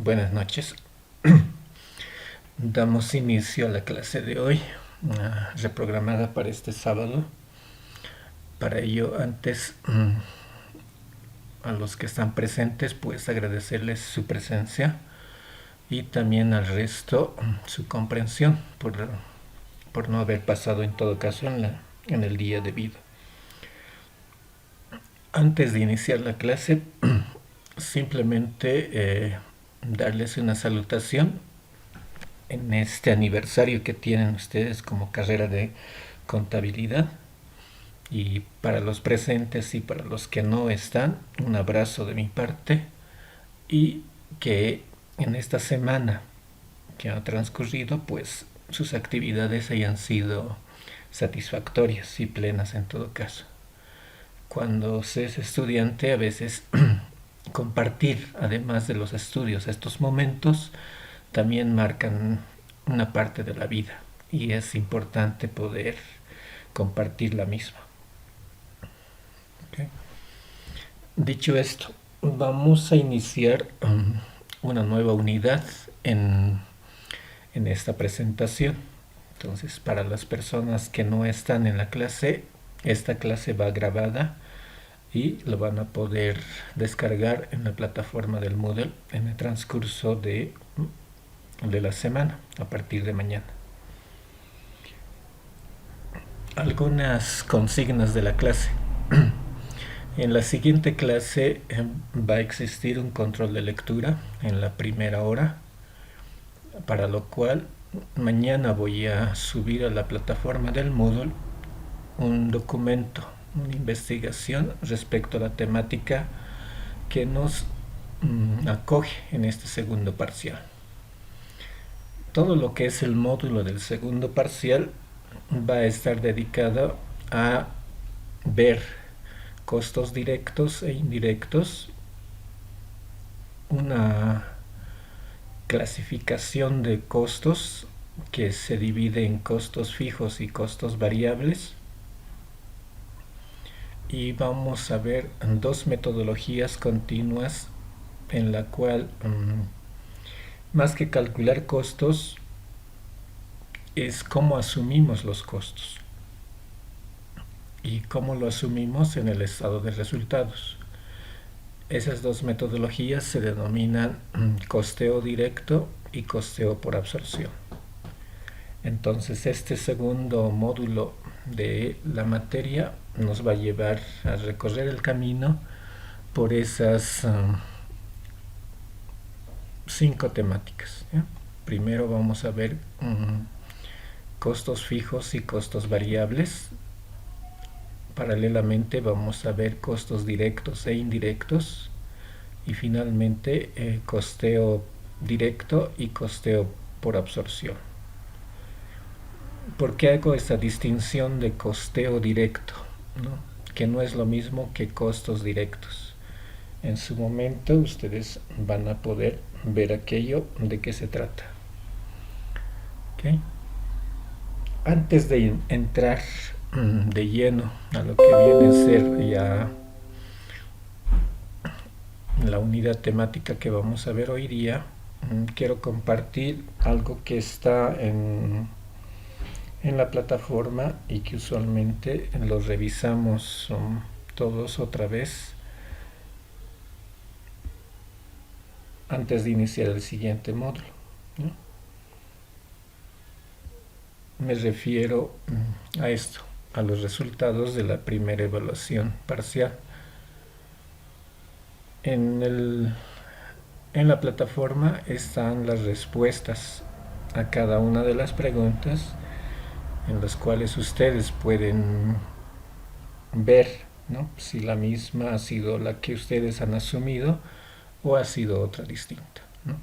Buenas noches. Damos inicio a la clase de hoy, reprogramada para este sábado. Para ello, antes, a los que están presentes, pues agradecerles su presencia y también al resto su comprensión por no haber pasado en todo caso en el día debido. Antes de iniciar la clase, simplemente darles una salutación en este aniversario que tienen ustedes como carrera de contabilidad. Y para los presentes y para los que no están, un abrazo de mi parte y que en esta semana que ha transcurrido, pues sus actividades hayan sido satisfactorias y plenas en todo caso. Cuando se es estudiante, a veces compartir, además de los estudios, estos momentos también marcan una parte de la vida y es importante poder compartir la misma. Okay. Dicho esto, vamos a iniciar una nueva unidad en esta presentación. Entonces, para las personas que no están en la clase, esta clase va grabada y lo van a poder descargar en la plataforma del Moodle en el transcurso de la semana, a partir de mañana. Algunas consignas de la clase. En la siguiente clase va a existir un control de lectura en la primera hora, para lo cual mañana voy a subir a la plataforma del Moodle un documento, una investigación respecto a la temática que nos acoge en este segundo parcial. Todo lo que es el módulo del segundo parcial va a estar dedicado a ver costos directos e indirectos, una clasificación de costos que se divide en costos fijos y costos variables, y vamos a ver dos metodologías continuas en la cual más que calcular costos es cómo asumimos los costos y cómo lo asumimos en el estado de resultados. Esas dos metodologías se denominan costeo directo y costeo por absorción. Entonces, este segundo módulo de la materia nos va a llevar a recorrer el camino por esas 5 temáticas. ¿Ya? Primero vamos a ver costos fijos y costos variables. Paralelamente vamos a ver costos directos e indirectos y finalmente costeo directo y costeo por absorción. ¿Por qué hago esta distinción de costeo directo? ¿No? Que no es lo mismo que costos directos. En su momento ustedes van a poder ver aquello de qué se trata. ¿Okay? Antes de entrar de lleno a lo que viene a ser ya la unidad temática que vamos a ver hoy día, quiero compartir algo que está en la plataforma y que usualmente lo revisamos todos otra vez antes de iniciar el siguiente módulo, ¿no? Me refiero a esto, a los resultados de la primera evaluación parcial. En la plataforma están las respuestas a cada una de las preguntas, en las cuales ustedes pueden ver, ¿no?, si la misma ha sido la que ustedes han asumido o ha sido otra distinta, ¿no?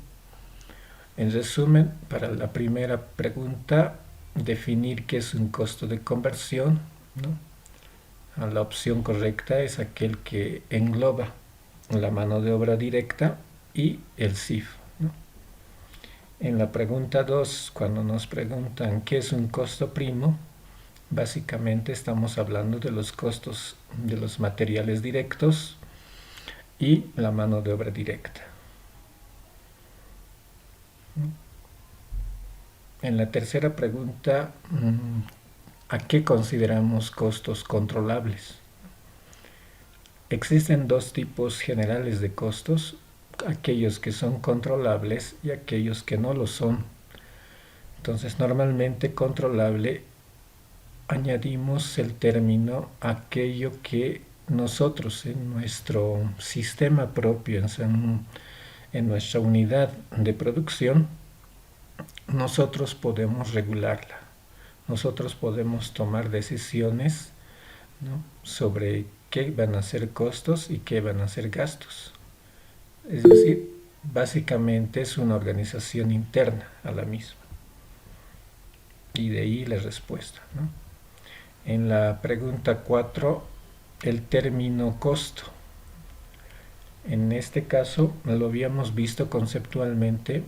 En resumen, para la primera pregunta, definir qué es un costo de conversión, ¿no? La opción correcta es aquel que engloba la mano de obra directa y el CIF, ¿no? En la pregunta 2, cuando nos preguntan qué es un costo primo, básicamente estamos hablando de los costos de los materiales directos y la mano de obra directa. En la tercera pregunta, ¿a qué consideramos costos controlables? Existen dos tipos generales de costos, aquellos que son controlables y aquellos que no lo son. Entonces, normalmente controlable añadimos el término aquello que nosotros en nuestro sistema propio, en nuestra unidad de producción, nosotros podemos regularla. Nosotros podemos tomar decisiones, ¿no?, sobre qué van a ser costos y qué van a ser gastos. Es decir, básicamente es una organización interna a la misma. Y de ahí la respuesta, ¿no? En la pregunta 4, el término costo. En este caso lo habíamos visto conceptualmente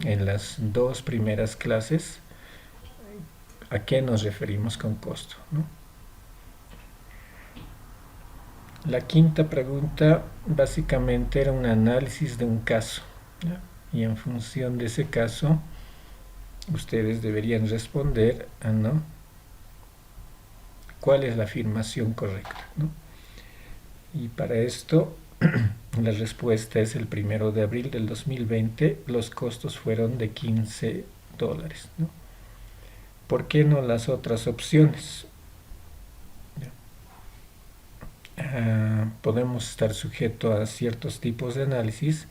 en las dos primeras clases. ¿A qué nos referimos con costo, ¿no? La quinta pregunta básicamente era un análisis de un caso, ¿no? Y en función de ese caso ustedes deberían responder a, ¿no?, cuál es la afirmación correcta, ¿no? Y para esto la respuesta es el 1 de abril del 2020, los costos fueron de $15, ¿no? ¿Por qué no las otras opciones? Podemos estar sujeto a ciertos tipos de análisis.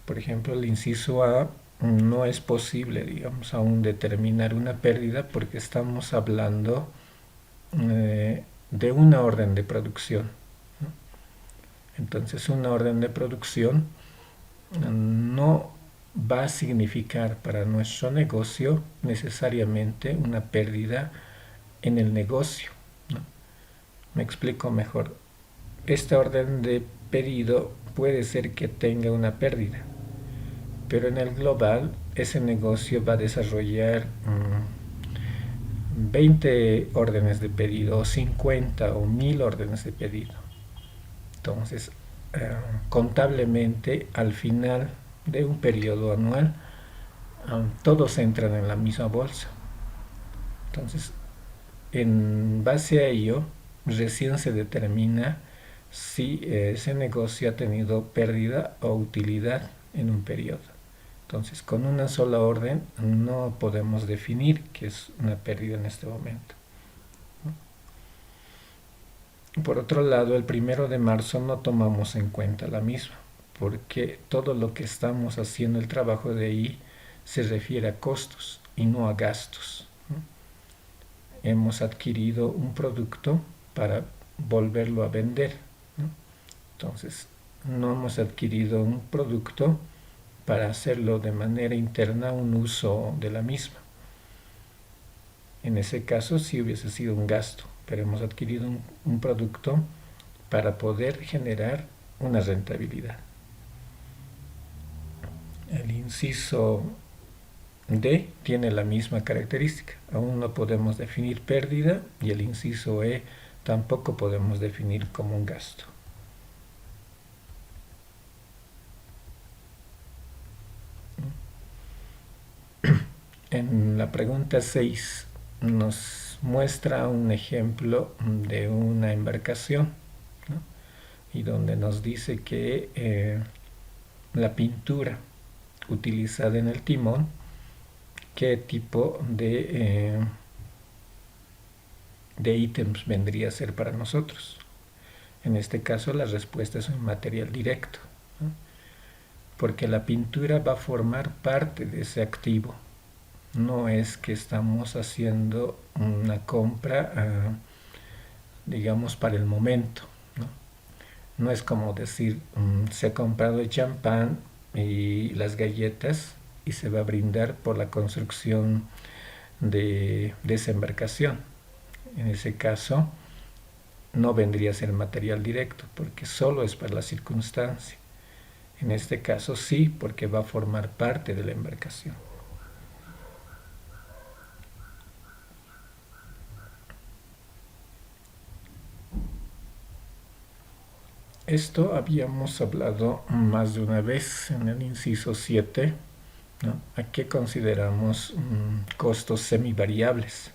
Por ejemplo, el inciso A, no es posible, digamos, aún determinar una pérdida porque estamos hablando de una orden de producción, ¿no? Entonces, una orden de producción no va a significar para nuestro negocio necesariamente una pérdida en el negocio, ¿no? Me explico mejor. Esta orden de pedido puede ser que tenga una pérdida, pero en el global ese negocio va a desarrollar 20 órdenes de pedido, o 50 o 1000 órdenes de pedido. Entonces, contablemente, al final de un periodo anual, todos entran en la misma bolsa. Entonces, en base a ello, recién se determina si ese negocio ha tenido pérdida o utilidad en un periodo. Entonces, con una sola orden no podemos definir qué es una pérdida en este momento, ¿no? Por otro lado, el 1 de marzo no tomamos en cuenta la misma, porque todo lo que estamos haciendo, el trabajo de ahí, se refiere a costos y no a gastos, ¿no? Hemos adquirido un producto para volverlo a vender, ¿no? Entonces, no hemos adquirido un producto para hacerlo de manera interna un uso de la misma. En ese caso sí hubiese sido un gasto, pero hemos adquirido un producto para poder generar una rentabilidad. El inciso D tiene la misma característica. Aún no podemos definir pérdida y el inciso E tampoco podemos definir como un gasto. En la pregunta 6 nos muestra un ejemplo de una embarcación, ¿no?, y donde nos dice que la pintura utilizada en el timón, qué tipo de ítems vendría a ser para nosotros. En este caso la respuesta es un material directo, ¿no?, porque la pintura va a formar parte de ese activo. No es que estamos haciendo una compra, digamos, para el momento, ¿no? No es como decir, se ha comprado el champán y las galletas y se va a brindar por la construcción de esa embarcación. En ese caso, no vendría a ser material directo, porque solo es para la circunstancia. En este caso sí, porque va a formar parte de la embarcación. Esto habíamos hablado más de una vez en el inciso 7, ¿no? ¿A qué consideramos costos semivariables?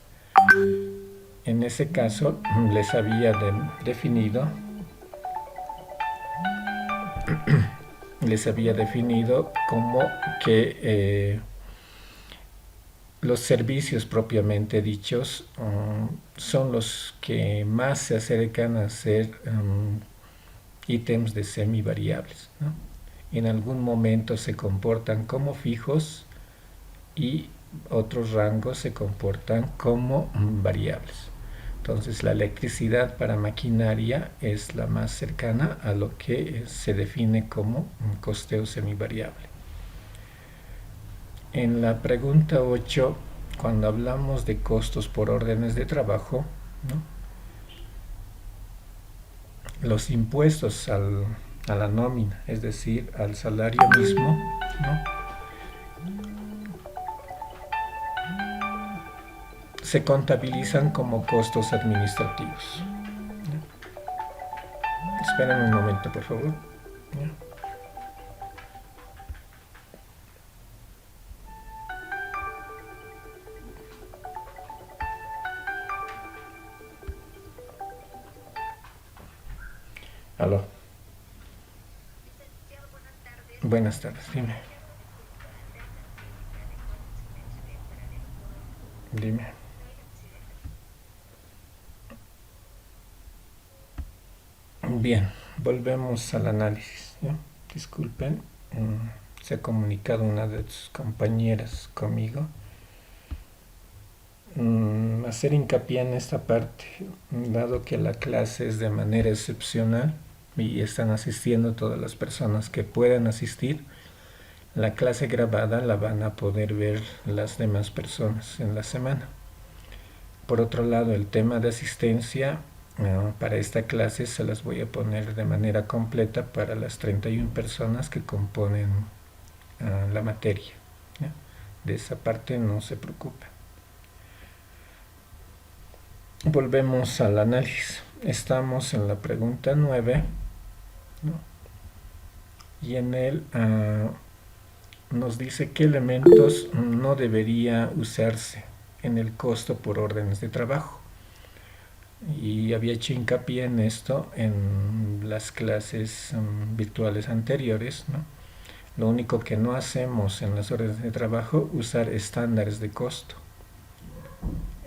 En ese caso les había definido como que los servicios propiamente dichos son los que más se acercan a ser ítems de semivariables, ¿no? En algún momento se comportan como fijos y otros rangos se comportan como variables. Entonces la electricidad para maquinaria es la más cercana a lo que se define como un costeo semivariable. En la pregunta 8, cuando hablamos de costos por órdenes de trabajo, ¿no? Los impuestos a la nómina, es decir, al salario mismo, ¿no? Se contabilizan como costos administrativos. Esperen un momento, por favor. Aló. Buenas tardes, dime. Dime. Bien, volvemos al análisis, ¿ya? Disculpen, se ha comunicado una de sus compañeras conmigo. Hacer hincapié en esta parte, dado que la clase es de manera excepcional y están asistiendo todas las personas que puedan asistir, la clase grabada la van a poder ver las demás personas en la semana. Por otro lado, el tema de asistencia para esta clase se las voy a poner de manera completa para las 31 personas que componen la materia, ¿ya? De esa parte no se preocupen. Volvemos al análisis. Estamos en la pregunta 9, ¿no? Y en él nos dice qué elementos no debería usarse en el costo por órdenes de trabajo. Y había hecho hincapié en esto en las clases virtuales anteriores, ¿no? Lo único que no hacemos en las órdenes de trabajo, usar estándares de costo.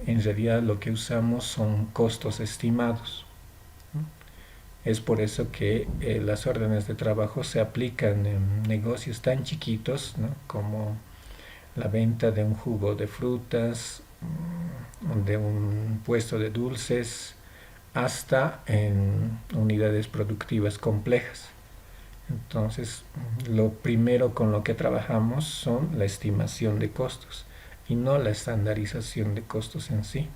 En realidad lo que usamos son costos estimados, ¿no? Es por eso que las órdenes de trabajo se aplican en negocios tan chiquitos, ¿no? Como la venta de un jugo de frutas, de un puesto de dulces, hasta en unidades productivas complejas. Entonces, lo primero con lo que trabajamos son la estimación de costos y no la estandarización de costos en sí.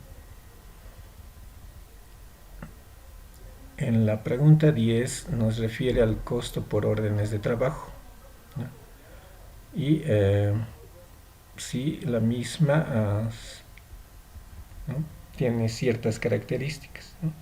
En la pregunta 10 nos refiere al costo por órdenes de trabajo, ¿no? Y sí, la misma ¿no? Tiene ciertas características, ¿no?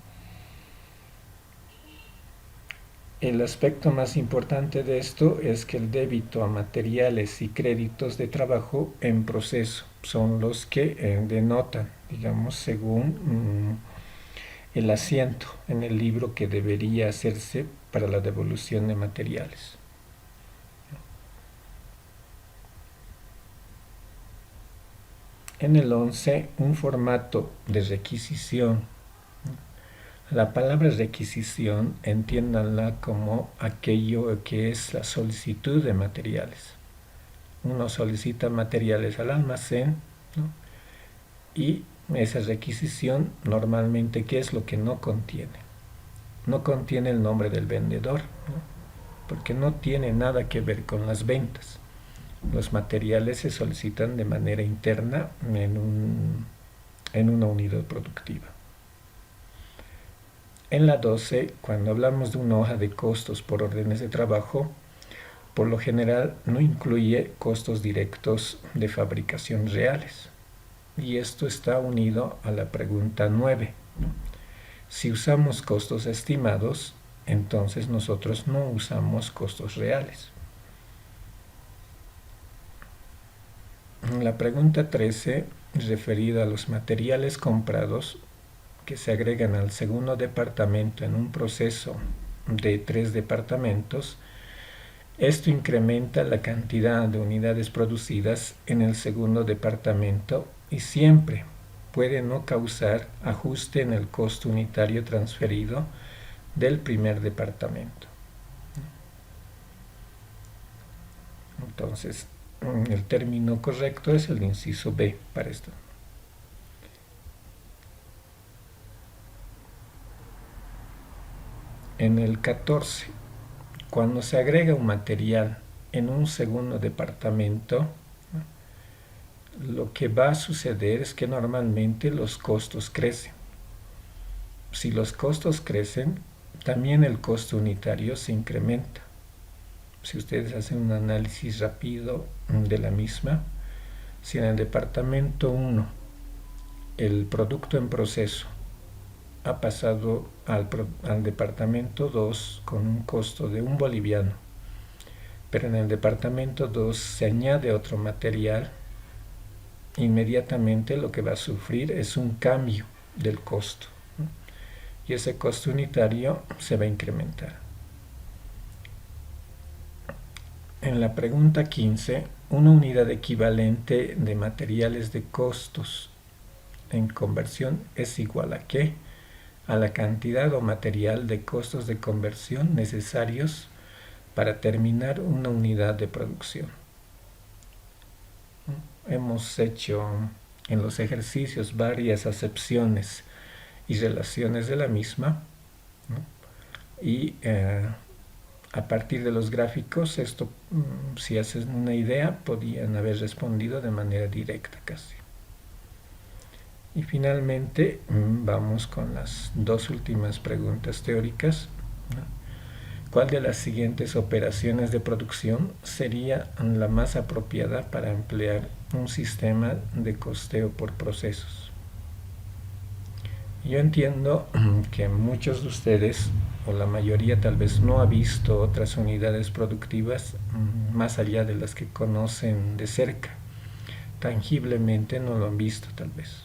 El aspecto más importante de esto es que el débito a materiales y créditos de trabajo en proceso son los que denotan, digamos, según el asiento en el libro que debería hacerse para la devolución de materiales. En el 11, un formato de requisición. La palabra requisición, entiéndanla como aquello que es la solicitud de materiales. Uno solicita materiales al almacén, ¿no? Y esa requisición normalmente, ¿qué es lo que no contiene? No contiene el nombre del vendedor, ¿no? Porque no tiene nada que ver con las ventas. Los materiales se solicitan de manera interna en una unidad productiva. En la 12, cuando hablamos de una hoja de costos por órdenes de trabajo, por lo general no incluye costos directos de fabricación reales. Y esto está unido a la pregunta 9, ¿no? Si usamos costos estimados, entonces nosotros no usamos costos reales. La pregunta 13, referida a los materiales comprados que se agregan al segundo departamento en un proceso de 3 departamentos, esto incrementa la cantidad de unidades producidas en el segundo departamento y siempre puede no causar ajuste en el costo unitario transferido del primer departamento. Entonces, el término correcto es el inciso B para esto. En el 14, cuando se agrega un material en un segundo departamento, lo que va a suceder es que normalmente los costos crecen. Si los costos crecen, también el costo unitario se incrementa. Si ustedes hacen un análisis rápido de la misma, si en el departamento 1 el producto en proceso ha pasado al departamento 2 con un costo de 1 boliviano, pero en el departamento 2 se añade otro material, inmediatamente lo que va a sufrir es un cambio del costo, ¿no? Y ese costo unitario se va a incrementar. En la pregunta 15, una unidad equivalente de materiales de costos en conversión es igual a ¿qué? A la cantidad o material de costos de conversión necesarios para terminar una unidad de producción. Hemos hecho en los ejercicios varias acepciones y relaciones de la misma, ¿no? Y a partir de los gráficos, esto, si hacen una idea, podían haber respondido de manera directa casi. Y finalmente vamos con las dos últimas preguntas teóricas, ¿no? ¿Cuál de las siguientes operaciones de producción sería la más apropiada para emplear un sistema de costeo por procesos? Yo entiendo que muchos de ustedes, o la mayoría tal vez, no ha visto otras unidades productivas más allá de las que conocen de cerca. Tangiblemente no lo han visto tal vez.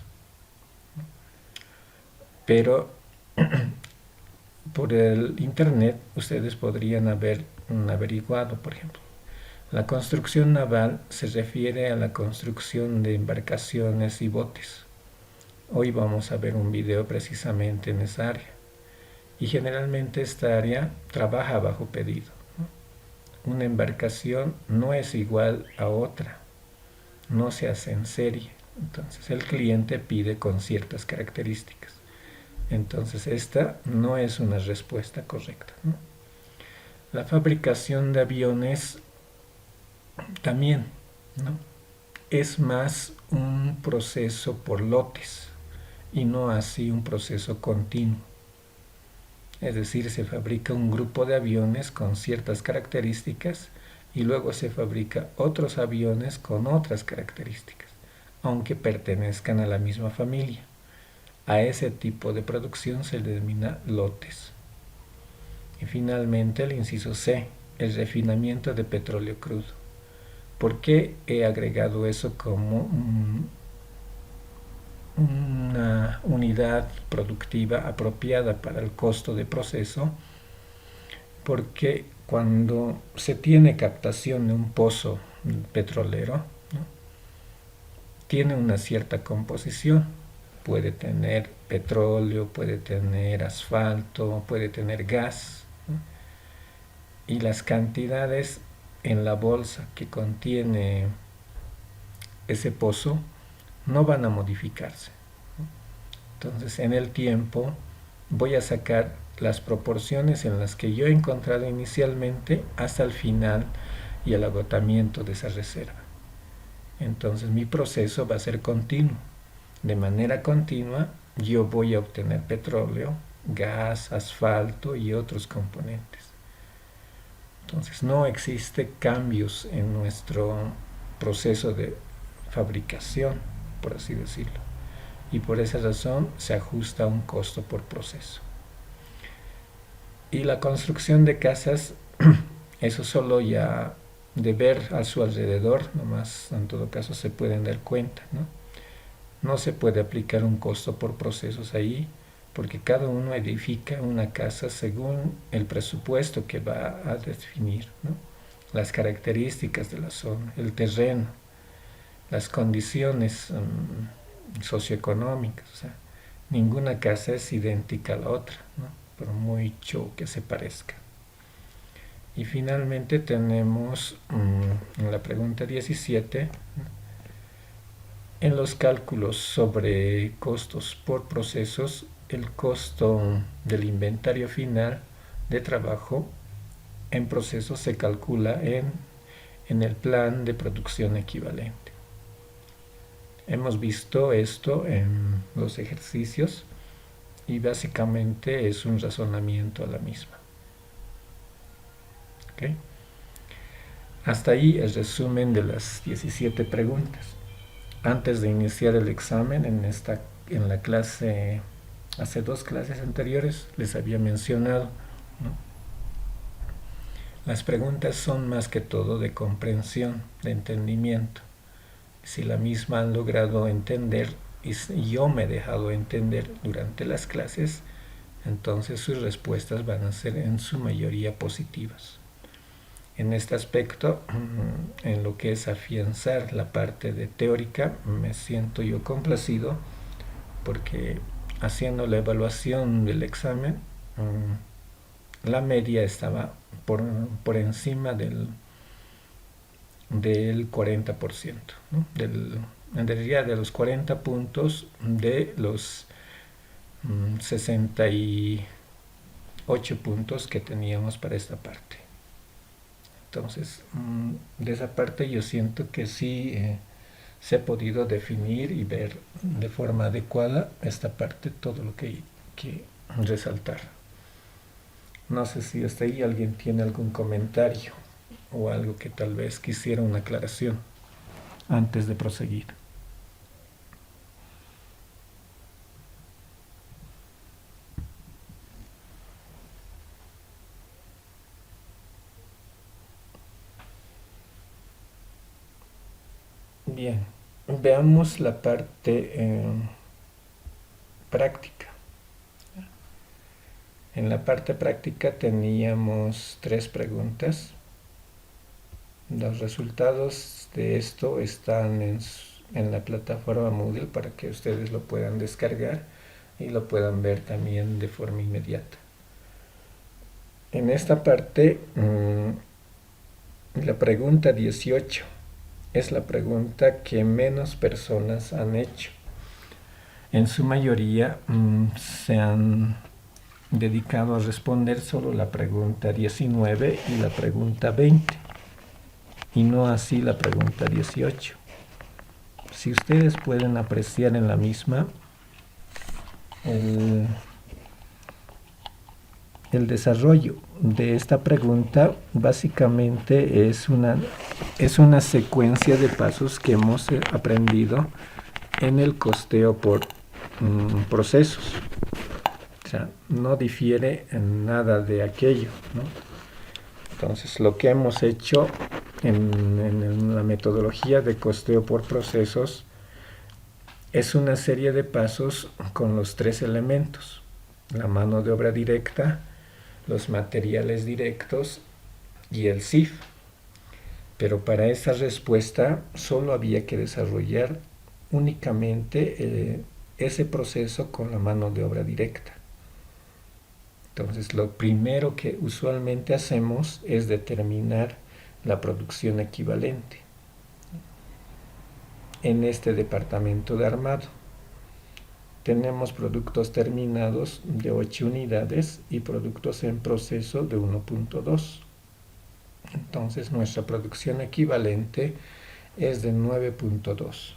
Pero por el internet ustedes podrían haber averiguado, por ejemplo, la construcción naval se refiere a la construcción de embarcaciones y botes. Hoy vamos a ver un video precisamente en esa área. Y generalmente esta área trabaja bajo pedido, ¿no? Una embarcación no es igual a otra, no se hace en serie. Entonces el cliente pide con ciertas características. Entonces esta no es una respuesta correcta, ¿no? La fabricación de aviones también, ¿no? Es más un proceso por lotes y no así un proceso continuo. Es decir, se fabrica un grupo de aviones con ciertas características y luego se fabrica otros aviones con otras características, aunque pertenezcan a la misma familia. A ese tipo de producción se le denomina lotes. Y finalmente el inciso C, el refinamiento de petróleo crudo. ¿Por qué he agregado eso como una unidad productiva apropiada para el costo de proceso? Porque cuando se tiene captación de un pozo petrolero, ¿no?, tiene una cierta composición. Puede tener petróleo, puede tener asfalto, puede tener gas, ¿no? Y las cantidades en la bolsa que contiene ese pozo no van a modificarse, ¿no? Entonces, en el tiempo voy a sacar las proporciones en las que yo he encontrado inicialmente hasta el final y el agotamiento de esa reserva. Entonces, mi proceso va a ser continuo. De manera continua, yo voy a obtener petróleo, gas, asfalto y otros componentes. Entonces, no existe cambios en nuestro proceso de fabricación, por así decirlo. Y por esa razón se ajusta a un costo por proceso. Y la construcción de casas, eso solo ya de ver a su alrededor, nomás en todo caso se pueden dar cuenta, ¿no? No se puede aplicar un costo por procesos ahí, porque cada uno edifica una casa según el presupuesto que va a definir, ¿no? Las características de la zona, el terreno, las condiciones socioeconómicas. O sea, ninguna casa es idéntica a la otra, ¿no? Por mucho que se parezca. Y finalmente tenemos en la pregunta 17, en los cálculos sobre costos por procesos, el costo del inventario final de trabajo en procesos se calcula en el plan de producción equivalente. Hemos visto esto en los ejercicios y básicamente es un razonamiento a la misma. ¿Okay? Hasta ahí el resumen de las 17 preguntas. Antes de iniciar el examen, en la clase, hace 2 clases anteriores, les había mencionado, ¿no? Las preguntas son más que todo de comprensión, de entendimiento. Si la misma han logrado entender y yo me he dejado entender durante las clases, entonces sus respuestas van a ser en su mayoría positivas. En este aspecto, en lo que es afianzar la parte de teórica, me siento yo complacido porque haciendo la evaluación del examen, la media estaba por encima del 40%, ¿no? En realidad de los 40 puntos de los 68 puntos que teníamos para esta parte. Entonces, de esa parte yo siento que sí se ha podido definir y ver de forma adecuada esta parte, todo lo que hay que resaltar. No sé si hasta ahí alguien tiene algún comentario o algo que tal vez quisiera una aclaración antes de proseguir. Bien, veamos la parte práctica. En la parte práctica teníamos 3 preguntas. Los resultados de esto están en la plataforma Moodle para que ustedes lo puedan descargar y lo puedan ver también de forma inmediata. En esta parte, la pregunta 18 es la pregunta que menos personas han hecho. En su mayoría se han dedicado a responder solo la pregunta 19 y la pregunta 20, y no así la pregunta 18. Si ustedes pueden apreciar en la misma, el desarrollo de esta pregunta básicamente es una secuencia de pasos que hemos aprendido en el costeo por procesos. O sea, no difiere en nada de aquello, ¿no? Entonces, lo que hemos hecho en la metodología de costeo por procesos es una serie de pasos con los 3 elementos: la mano de obra directa, los materiales directos y el CIF. Pero para esa respuesta solo había que desarrollar únicamente ese proceso con la mano de obra directa. Entonces, lo primero que usualmente hacemos es determinar la producción equivalente en este departamento de armado. Tenemos productos terminados de 8 unidades y productos en proceso de 1.2. Entonces, nuestra producción equivalente es de 9.2.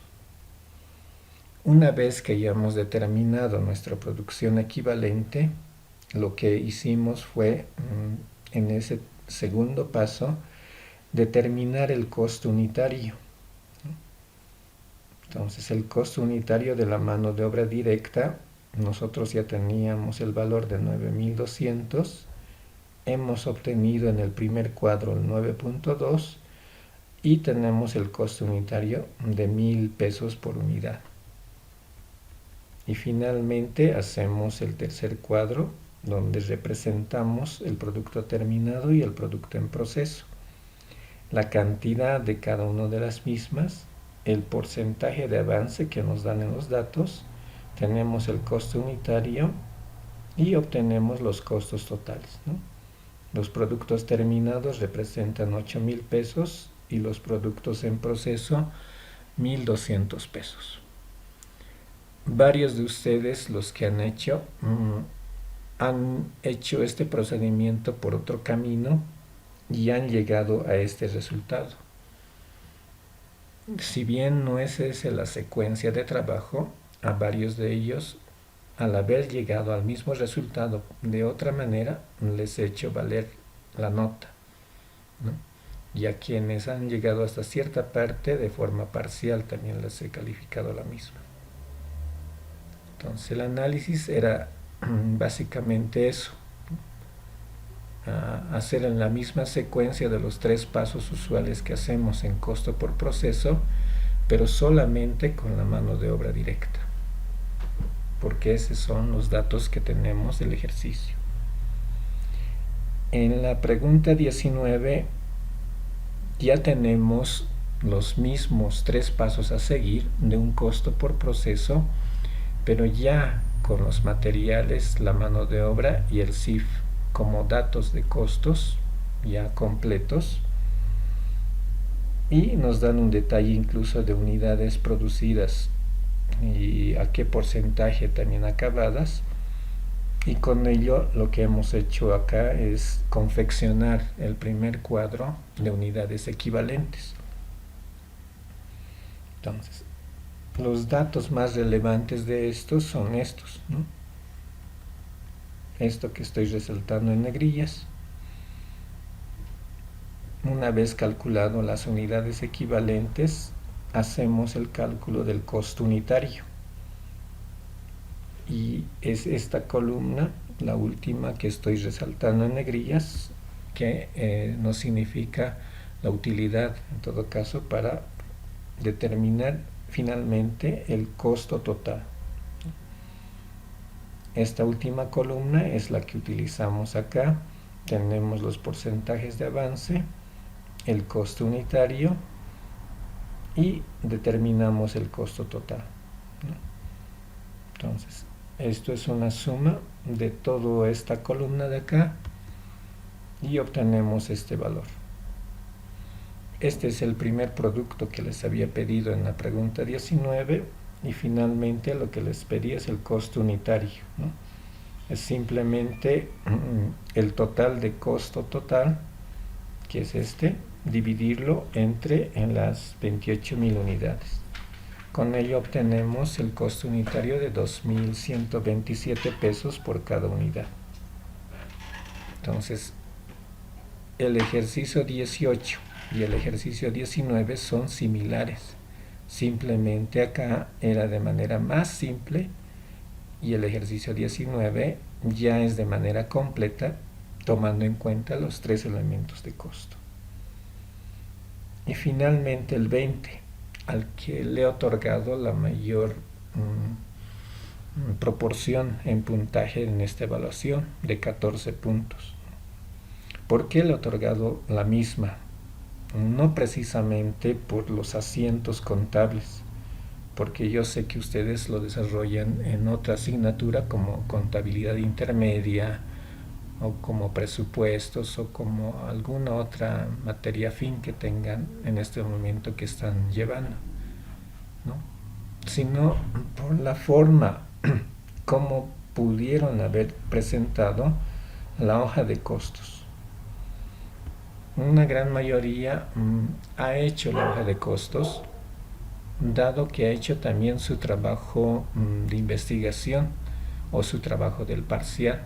Una vez que hayamos determinado nuestra producción equivalente, lo que hicimos fue, en ese segundo paso, determinar el costo unitario. Entonces, el costo unitario de la mano de obra directa, nosotros ya teníamos el valor de 9.200, hemos obtenido en el primer cuadro el 9.2 y tenemos el costo unitario de 1,000 pesos por unidad. Y finalmente hacemos el tercer cuadro donde representamos el producto terminado y el producto en proceso, la cantidad de cada una de las mismas, el porcentaje de avance que nos dan en los datos, tenemos el costo unitario y obtenemos los costos totales, ¿no? Los productos terminados representan 8,000 pesos y los productos en proceso 1,200 pesos. Varios de ustedes, los que han hecho este procedimiento por otro camino y han llegado a este resultado. Si bien no es esa la secuencia de trabajo, a varios de ellos, al haber llegado al mismo resultado de otra manera, les he hecho valer la nota, ¿no? Y a quienes han llegado hasta cierta parte de forma parcial también les he calificado la misma. Entonces el análisis era básicamente eso, hacer en la misma secuencia de los 3 pasos usuales que hacemos en costo por proceso, pero solamente con la mano de obra directa, porque esos son los datos que tenemos del ejercicio. En la pregunta 19 ya tenemos los mismos 3 pasos a seguir de un costo por proceso, pero ya con los materiales, la mano de obra y el CIF como datos de costos ya completos, y nos dan un detalle incluso de unidades producidas y a qué porcentaje también acabadas, y con ello lo que hemos hecho acá es confeccionar el primer cuadro de unidades equivalentes. Entonces, los datos más relevantes de estos son estos, ¿no? Esto que estoy resaltando en negrillas. Una vez calculado las unidades equivalentes, hacemos el cálculo del costo unitario. Y es esta columna, la última que estoy resaltando en negrillas, que nos significa la utilidad, en todo caso, para determinar finalmente el costo total. Esta última columna es la que utilizamos acá. Tenemos los porcentajes de avance, el costo unitario y determinamos el costo total, ¿no? Entonces, esto es una suma de toda esta columna de acá y obtenemos este valor. Este es el primer producto que les había pedido en la pregunta 19 y finalmente lo que les pedí es el costo unitario, ¿no? Es simplemente el total de costo total, que es este, dividirlo en las 28,000 unidades. Con ello obtenemos el costo unitario de 2,127 pesos por cada unidad. Entonces, el ejercicio 18 y el ejercicio 19 son similares. Simplemente acá era de manera más simple y el ejercicio 19 ya es de manera completa, tomando en cuenta los 3 elementos de costo. Y finalmente el 20, al que le he otorgado la mayor proporción en puntaje en esta evaluación de 14 puntos. ¿Por qué le he otorgado la misma? No precisamente por los asientos contables, porque yo sé que ustedes lo desarrollan en otra asignatura como contabilidad intermedia o como presupuestos o como alguna otra materia afín que tengan en este momento que están llevando, ¿no? Sino por la forma como pudieron haber presentado la hoja de costos. Una gran mayoría ha hecho la hoja de costos, dado que ha hecho también su trabajo de investigación o su trabajo del parcial.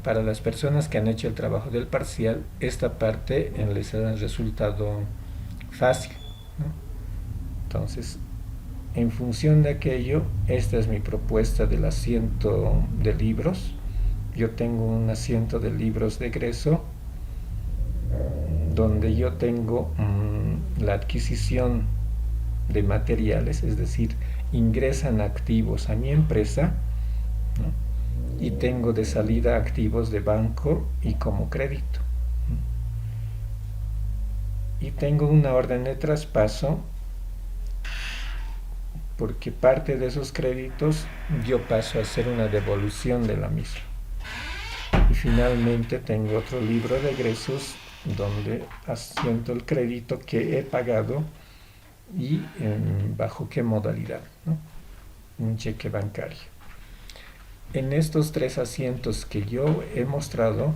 Para las personas que han hecho el trabajo del parcial, esta parte les ha resultado fácil, ¿no? Entonces, en función de aquello, esta es mi propuesta del asiento de libros. Yo tengo un asiento de libros de egreso donde yo tengo la adquisición de materiales, es decir, ingresan activos a mi empresa, ¿no? Y tengo de salida activos de banco y como crédito. Y tengo una orden de traspaso porque parte de esos créditos yo paso a hacer una devolución de la misma. Y finalmente tengo otro libro de egresos donde asiento el crédito que he pagado y bajo qué modalidad, ¿no? Un cheque bancario. En estos tres asientos que yo he mostrado,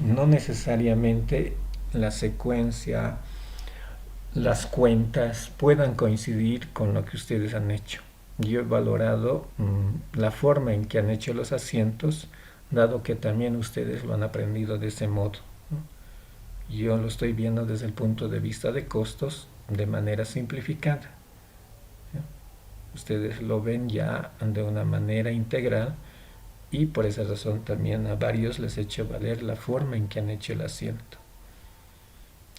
no necesariamente la secuencia, las cuentas puedan coincidir con lo que ustedes han hecho. Yo he valorado la forma en que han hecho los asientos, dado que también ustedes lo han aprendido de ese modo, ¿no? Yo lo estoy viendo desde el punto de vista de costos de manera simplificada, ¿no? Ustedes lo ven ya de una manera integral y por esa razón también a varios les he hecho valer la forma en que han hecho el asiento.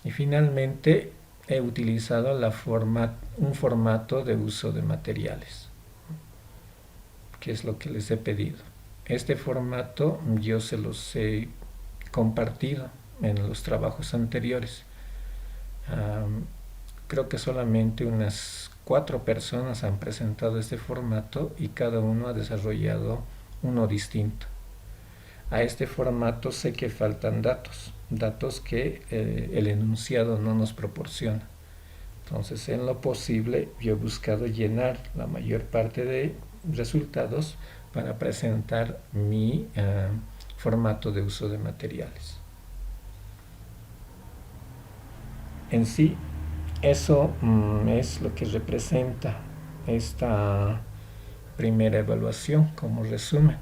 Y finalmente he utilizado un formato de uso de materiales, que es lo que les he pedido. Este formato yo se los he compartido en los trabajos anteriores. Creo que solamente unas 4 personas han presentado este formato y cada uno ha desarrollado uno distinto. A este formato sé que faltan datos que el enunciado no nos proporciona. Entonces, en lo posible, yo he buscado llenar la mayor parte de resultados para presentar mi formato de uso de materiales. En sí, eso es lo que representa esta primera evaluación como resumen.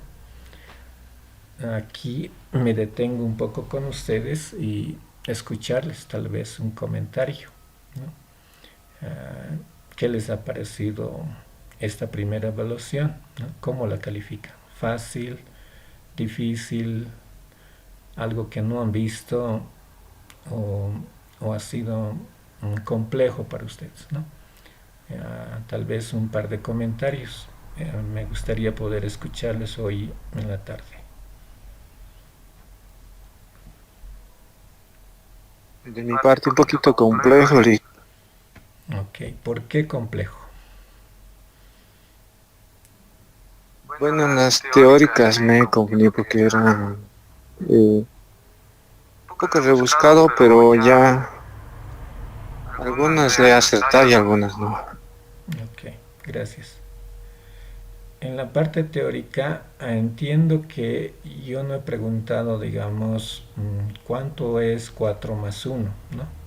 Aquí me detengo un poco con ustedes y escucharles tal vez un comentario, ¿no? ¿Qué les ha parecido esta primera evaluación, ¿no? ¿Cómo la califican? ¿Fácil, difícil, algo que no han visto o, o ha sido complejo para ustedes, ¿no? Tal vez un par de comentarios. Me gustaría poder escucharles hoy en la tarde. De mi parte un poquito complejo ahorita. Ok, ¿por qué complejo? Bueno, en las teóricas me confundí porque era un poco rebuscado, pero ya algunas le he acertado y algunas no. Ok, gracias. En la parte teórica entiendo que yo no he preguntado, digamos, cuánto es 4 más 1, ¿no?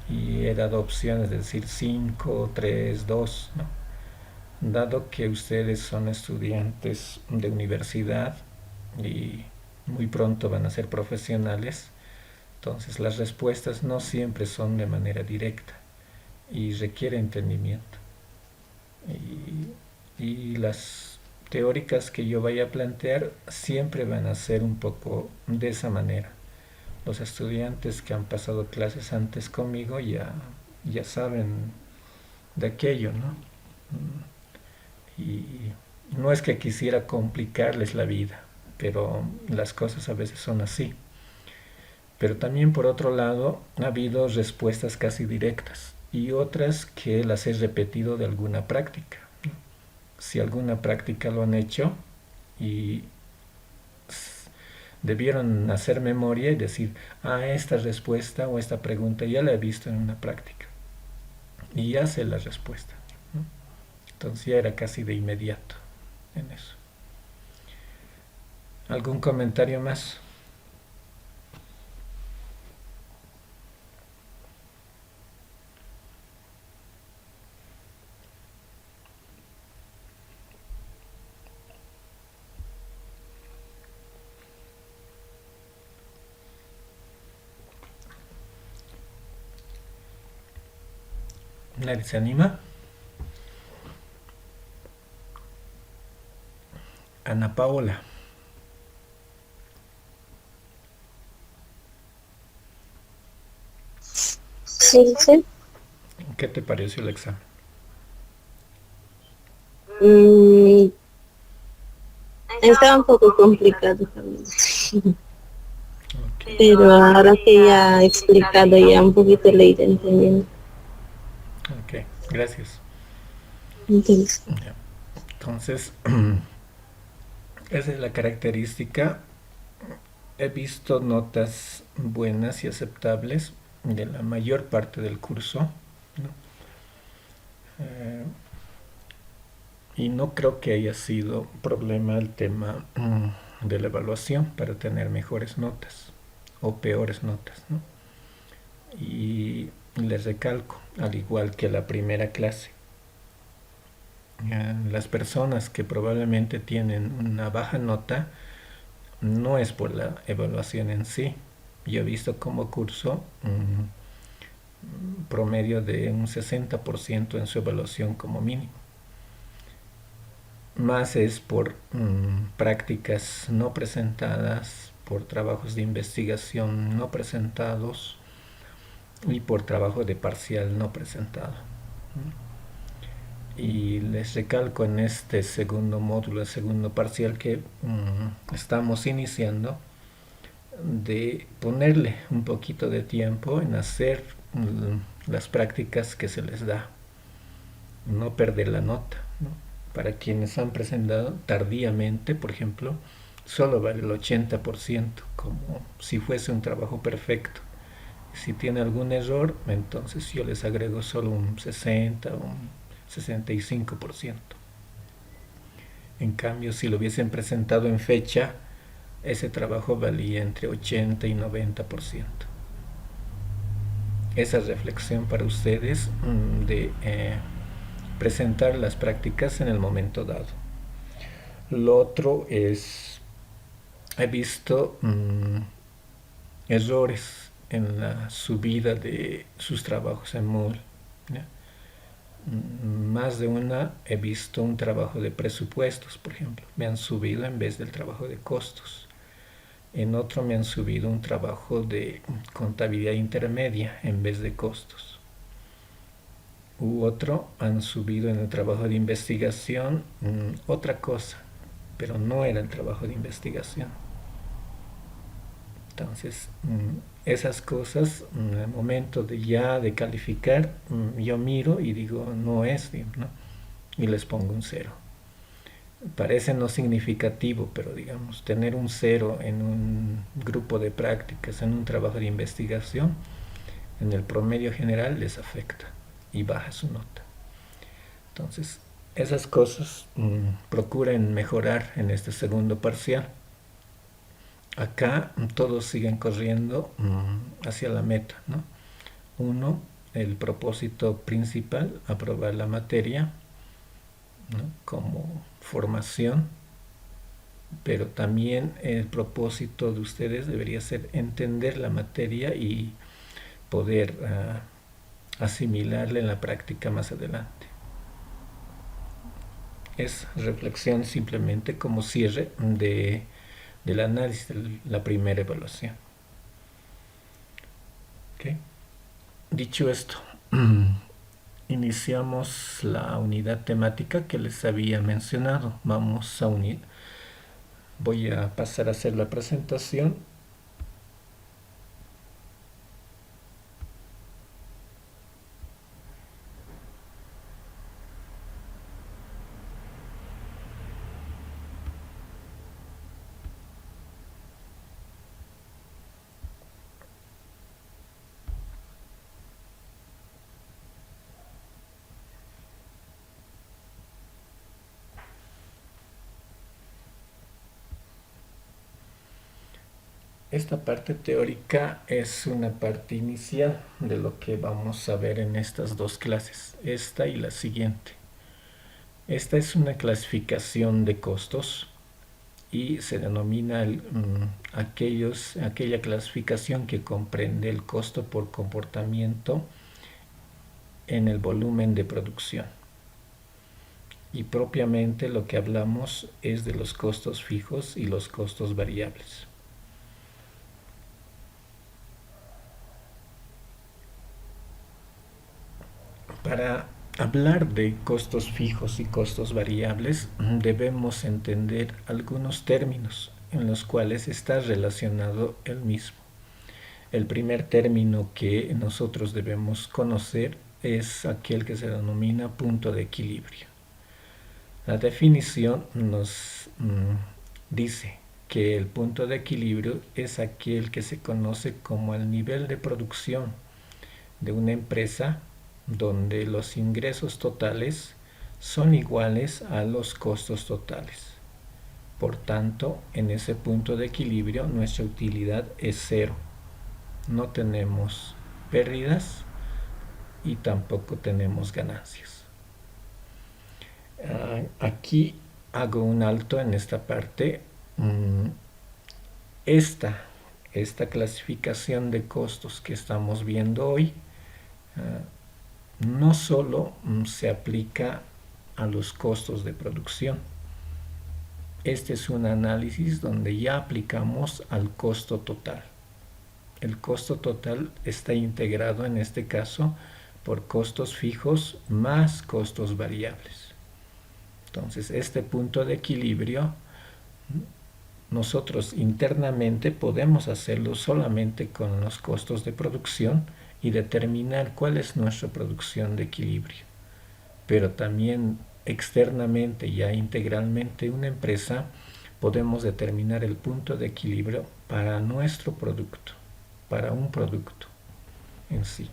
Y he dado opciones, es decir, 5, 3, 2, ¿no? Dado que ustedes son estudiantes de universidad y muy pronto van a ser profesionales, entonces las respuestas no siempre son de manera directa y requiere entendimiento. Y las teóricas que yo vaya a plantear siempre van a ser un poco de esa manera. Los estudiantes que han pasado clases antes conmigo ya saben de aquello, ¿no? Y no es que quisiera complicarles la vida, pero las cosas a veces son así. Pero también por otro lado ha habido respuestas casi directas y otras que las he repetido de alguna práctica. Si alguna práctica lo han hecho y debieron hacer memoria y decir, esta respuesta o esta pregunta ya la he visto en una práctica y ya sé la respuesta, ¿no? Entonces ya era casi de inmediato en eso. ¿Algún comentario más? ¿Nadie se anima? Ana Paola. Sí, sí. ¿Qué te pareció el examen? Mm, estaba un poco complicado también. Ok, Pero ahora que ya he explicado ya un poquito le iré entendiendo. ok, gracias. Entonces, Ya. Entonces, esa es la característica. He visto notas buenas y aceptables de la mayor parte del curso, ¿no? Eh, y no creo que haya sido problema el tema de la evaluación para tener mejores notas o peores notas, ¿no? Y les recalco, al igual que la primera clase, las personas que probablemente tienen una baja nota no es por la evaluación en sí. Yo he visto como curso promedio de un 60% en su evaluación como mínimo. Más es por prácticas no presentadas, por trabajos de investigación no presentados y por trabajo de parcial no presentado. Y les recalco en este segundo módulo, el segundo parcial que estamos iniciando, de ponerle un poquito de tiempo en hacer las prácticas que se les da, no perder la nota, ¿no? Para quienes han presentado tardíamente, por ejemplo, solo vale el 80%, como si fuese un trabajo perfecto. Si tiene algún error, entonces yo les agrego solo un 60 o un 65%. En cambio, si lo hubiesen presentado en fecha, ese trabajo valía entre 80 y 90%. Esa reflexión para ustedes de presentar las prácticas en el momento dado. Lo otro es, he visto errores en la subida de sus trabajos en Moodle, ¿ya? Más de una he visto un trabajo de presupuestos, por ejemplo. Me han subido en vez del trabajo de costos. En otro me han subido un trabajo de contabilidad intermedia en vez de costos. U otro han subido en el trabajo de investigación otra cosa, pero no era el trabajo de investigación. Entonces, esas cosas, en el momento de ya de calificar, yo miro y digo, no es, ¿no? Y les pongo un cero. Parece no significativo, pero digamos, tener un cero en un grupo de prácticas, en un trabajo de investigación, en el promedio general les afecta y baja su nota. Entonces, esas cosas procuren mejorar en este segundo parcial. Acá todos siguen corriendo hacia la meta, ¿no? Uno, el propósito principal, aprobar la materia, ¿no? Como formación, pero también el propósito de ustedes debería ser entender la materia y poder asimilarla en la práctica más adelante. Es reflexión simplemente como cierre del análisis de la primera evaluación. ¿Okay? Dicho esto, iniciamos la unidad temática que les había mencionado. Vamos a unir. Voy a pasar a hacer la presentación. Esta parte teórica es una parte inicial de lo que vamos a ver en estas dos clases, esta y la siguiente. Esta es una clasificación de costos y se denomina aquella clasificación que comprende el costo por comportamiento en el volumen de producción. Y propiamente lo que hablamos es de los costos fijos y los costos variables. Para hablar de costos fijos y costos variables, debemos entender algunos términos en los cuales está relacionado el mismo. El primer término que nosotros debemos conocer es aquel que se denomina punto de equilibrio. La definición nos dice que el punto de equilibrio es aquel que se conoce como el nivel de producción de una empresa donde los ingresos totales son iguales a los costos totales. Por tanto, en ese punto de equilibrio nuestra utilidad es cero. No tenemos pérdidas y tampoco tenemos ganancias. Aquí hago un alto en esta parte. Esta clasificación de costos que estamos viendo hoy no solo se aplica a los costos de producción. Este es un análisis donde ya aplicamos al costo total. El costo total está integrado en este caso por costos fijos más costos variables. Entonces, este punto de equilibrio nosotros internamente podemos hacerlo solamente con los costos de producción y determinar cuál es nuestra producción de equilibrio. Pero también externamente, ya integralmente, una empresa podemos determinar el punto de equilibrio para nuestro producto, para un producto en sí.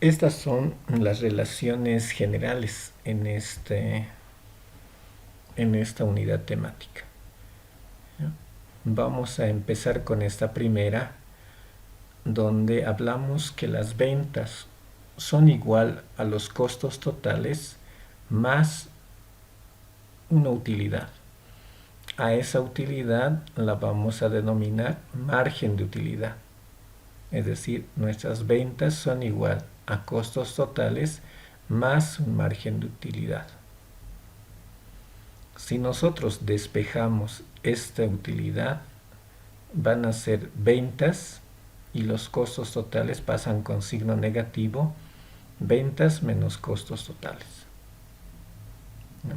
Estas son las relaciones generales en esta unidad temática. Vamos a empezar con esta primera, donde hablamos que las ventas son igual a los costos totales más una utilidad. A esa utilidad la vamos a denominar margen de utilidad. Es decir, nuestras ventas son igual a costos totales más un margen de utilidad. Si nosotros despejamos esta utilidad, van a ser ventas y los costos totales pasan con signo negativo, ventas menos costos totales. ¿No?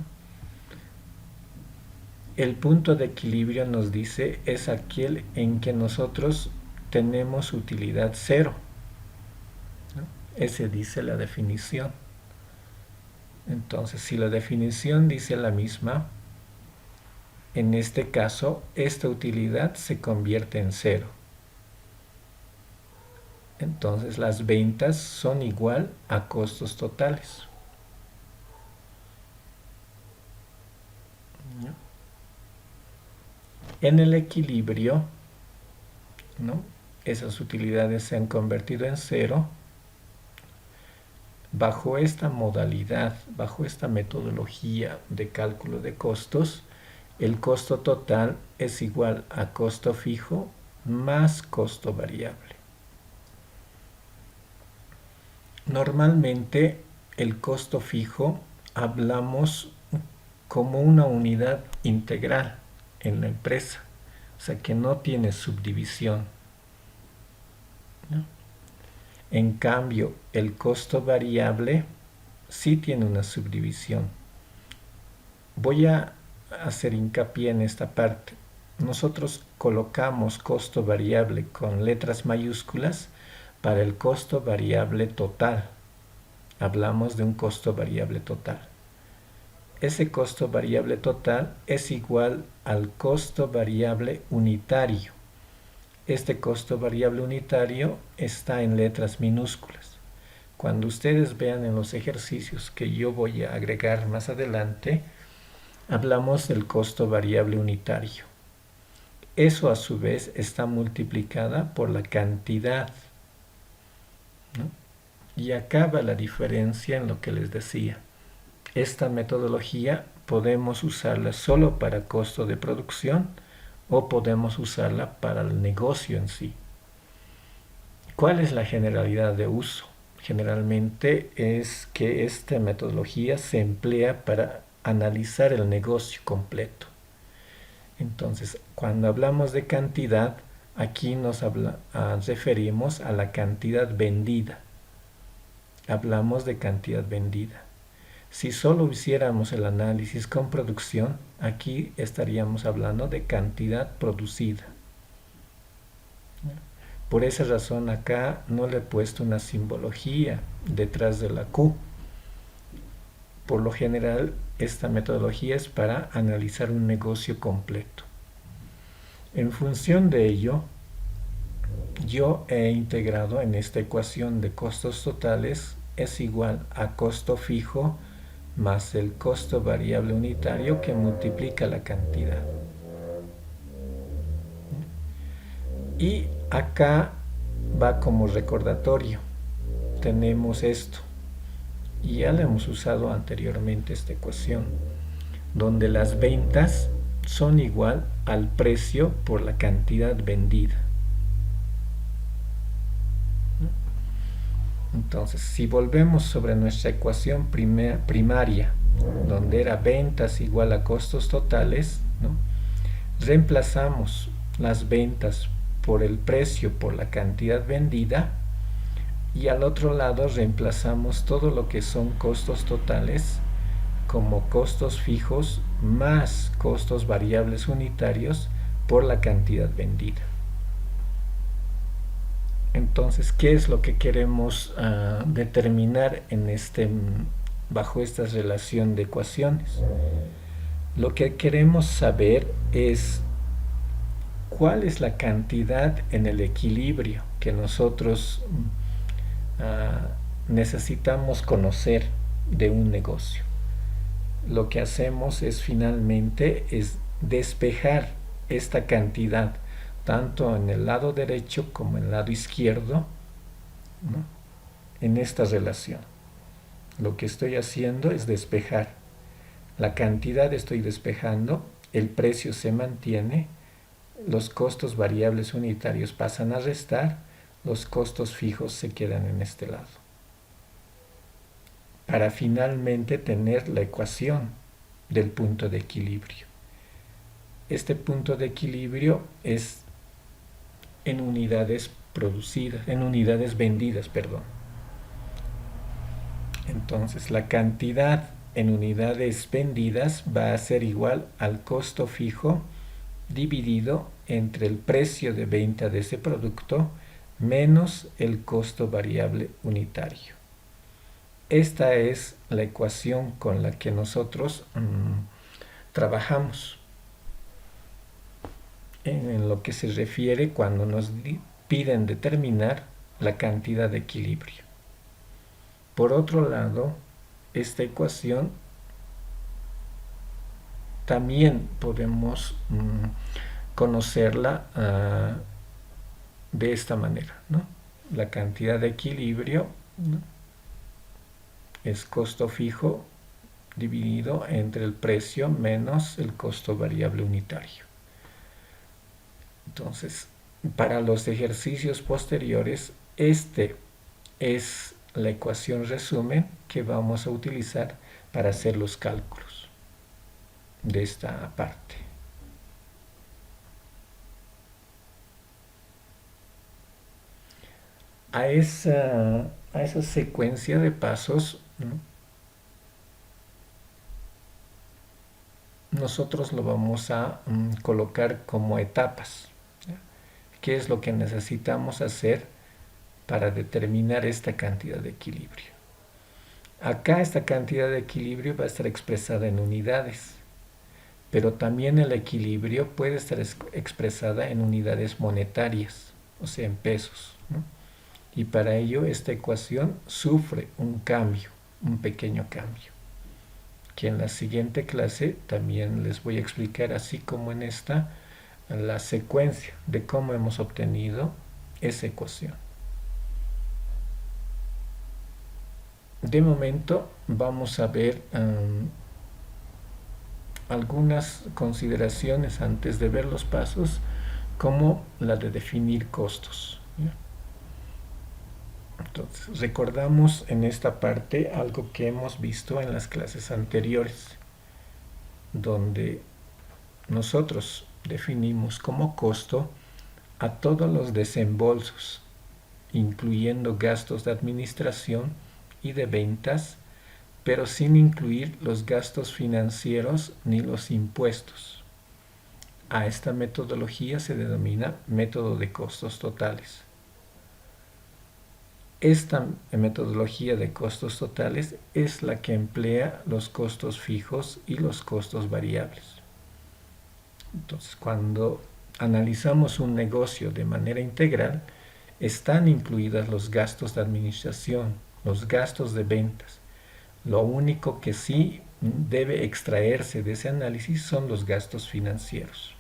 El punto de equilibrio nos dice es aquel en que nosotros tenemos utilidad cero. ¿No? Ese dice la definición. Entonces, si la definición dice la misma, en este caso, esta utilidad se convierte en cero. Entonces, las ventas son igual a costos totales. En el equilibrio, ¿no? Esas utilidades se han convertido en cero. Bajo esta modalidad, bajo esta metodología de cálculo de costos, el costo total es igual a costo fijo más costo variable. Normalmente el costo fijo hablamos como una unidad integral en la empresa, o sea que no tiene subdivisión, ¿no? En cambio, el costo variable sí tiene una subdivisión. Voy a hacer hincapié en esta parte. Nosotros colocamos costo variable con letras mayúsculas para el costo variable total. Hablamos de un costo variable total. Ese costo variable total es igual al costo variable unitario. Este costo variable unitario está en letras minúsculas. Cuando ustedes vean en los ejercicios que yo voy a agregar más adelante, hablamos del costo variable unitario. Eso a su vez está multiplicada por la cantidad, ¿no? Y acaba la diferencia en lo que les decía. Esta metodología podemos usarla solo para costo de producción o podemos usarla para el negocio en sí. ¿Cuál es la generalidad de uso? Generalmente es que esta metodología se emplea para analizar el negocio completo. Entonces, cuando hablamos de cantidad, Aquí referimos a la cantidad vendida. Hablamos de cantidad vendida. Si solo hiciéramos el análisis con producción, aquí estaríamos hablando de cantidad producida. Por esa razón acá no le he puesto una simbología detrás de la Q. Por lo general, esta metodología es para analizar un negocio completo. En función de ello, yo he integrado en esta ecuación de costos totales es igual a costo fijo más el costo variable unitario que multiplica la cantidad. Y acá va como recordatorio. Tenemos esto. Y ya la hemos usado anteriormente esta ecuación, donde las ventas son igual al precio por la cantidad vendida. Entonces, si volvemos sobre nuestra ecuación primaria, donde era ventas igual a costos totales, ¿no? Reemplazamos las ventas por el precio por la cantidad vendida y al otro lado reemplazamos todo lo que son costos totales como costos fijos más costos variables unitarios por la cantidad vendida. Entonces, ¿qué es lo que queremos determinar bajo esta relación de ecuaciones? Lo que queremos saber es cuál es la cantidad en el equilibrio que nosotros necesitamos conocer de un negocio. Lo que hacemos es finalmente despejar esta cantidad tanto en el lado derecho como en el lado izquierdo, ¿no? En esta relación. Lo que estoy haciendo es despejar. La cantidad estoy despejando, el precio se mantiene, los costos variables unitarios pasan a restar, los costos fijos se quedan en este lado. Para finalmente tener la ecuación del punto de equilibrio. Este punto de equilibrio es en unidades vendidas, perdón. Entonces, la cantidad en unidades vendidas va a ser igual al costo fijo dividido entre el precio de venta de ese producto menos el costo variable unitario. Esta es la ecuación con la que nosotros trabajamos en lo que se refiere cuando nos piden determinar la cantidad de equilibrio. Por otro lado, esta ecuación también podemos conocerla de esta manera, ¿no? La cantidad de equilibrio, ¿no? Es costo fijo dividido entre el precio menos el costo variable unitario. Entonces, para los ejercicios posteriores, este es la ecuación resumen que vamos a utilizar para hacer los cálculos de esta parte. A esa secuencia de pasos, ¿no? Nosotros lo vamos a colocar como etapas. ¿Qué es lo que necesitamos hacer para determinar esta cantidad de equilibrio? Acá esta cantidad de equilibrio va a estar expresada en unidades, pero también el equilibrio puede estar expresada en unidades monetarias, o sea, en pesos, ¿no? Y para ello esta ecuación sufre un cambio, un pequeño cambio, que en la siguiente clase también les voy a explicar, así como en esta, la secuencia de cómo hemos obtenido esa ecuación. De momento vamos a ver algunas consideraciones antes de ver los pasos, como la de definir costos, ¿ya? Entonces, recordamos en esta parte algo que hemos visto en las clases anteriores, donde nosotros definimos como costo a todos los desembolsos, incluyendo gastos de administración y de ventas, pero sin incluir los gastos financieros ni los impuestos. A esta metodología se denomina método de costos totales. Esta metodología de costos totales es la que emplea los costos fijos y los costos variables. Entonces, cuando analizamos un negocio de manera integral, están incluidos los gastos de administración, los gastos de ventas. Lo único que sí debe extraerse de ese análisis son los gastos financieros.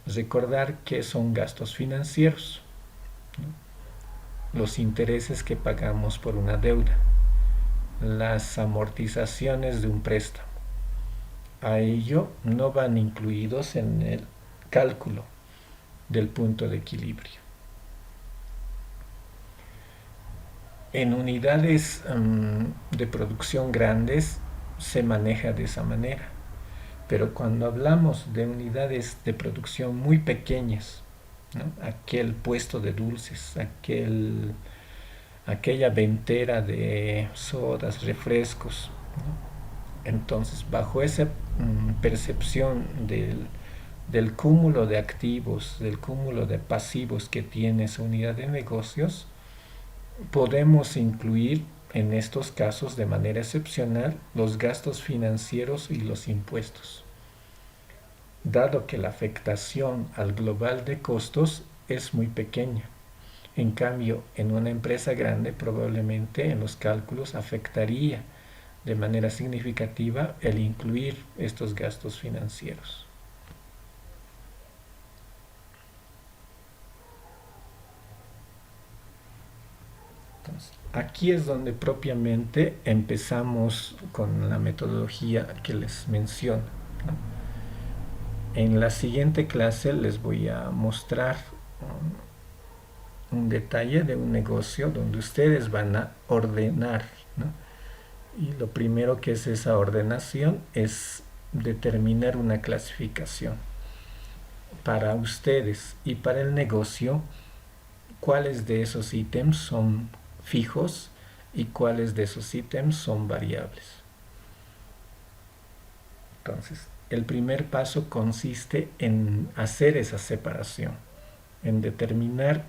Recordar que son gastos financieros, ¿no? Los intereses que pagamos por una deuda, las amortizaciones de un préstamo. A ello no van incluidos en el cálculo del punto de equilibrio. En unidades de producción grandes se maneja de esa manera, pero cuando hablamos de unidades de producción muy pequeñas, ¿no? Aquel puesto de dulces, aquella ventera de sodas, refrescos, ¿no? Entonces, bajo esa percepción del cúmulo de activos, del cúmulo de pasivos que tiene esa unidad de negocios, podemos incluir en estos casos de manera excepcional los gastos financieros y los impuestos, dado que la afectación al global de costos es muy pequeña. En cambio, en una empresa grande probablemente en los cálculos afectaría de manera significativa el incluir estos gastos financieros. Entonces, aquí es donde propiamente empezamos con la metodología que les menciono, ¿no? En la siguiente clase les voy a mostrar un detalle de un negocio donde ustedes van a ordenar, ¿no? Y lo primero que es esa ordenación es determinar una clasificación para ustedes y para el negocio, cuáles de esos ítems son fijos y cuáles de esos ítems son variables. Entonces, el primer paso consiste en hacer esa separación, en determinar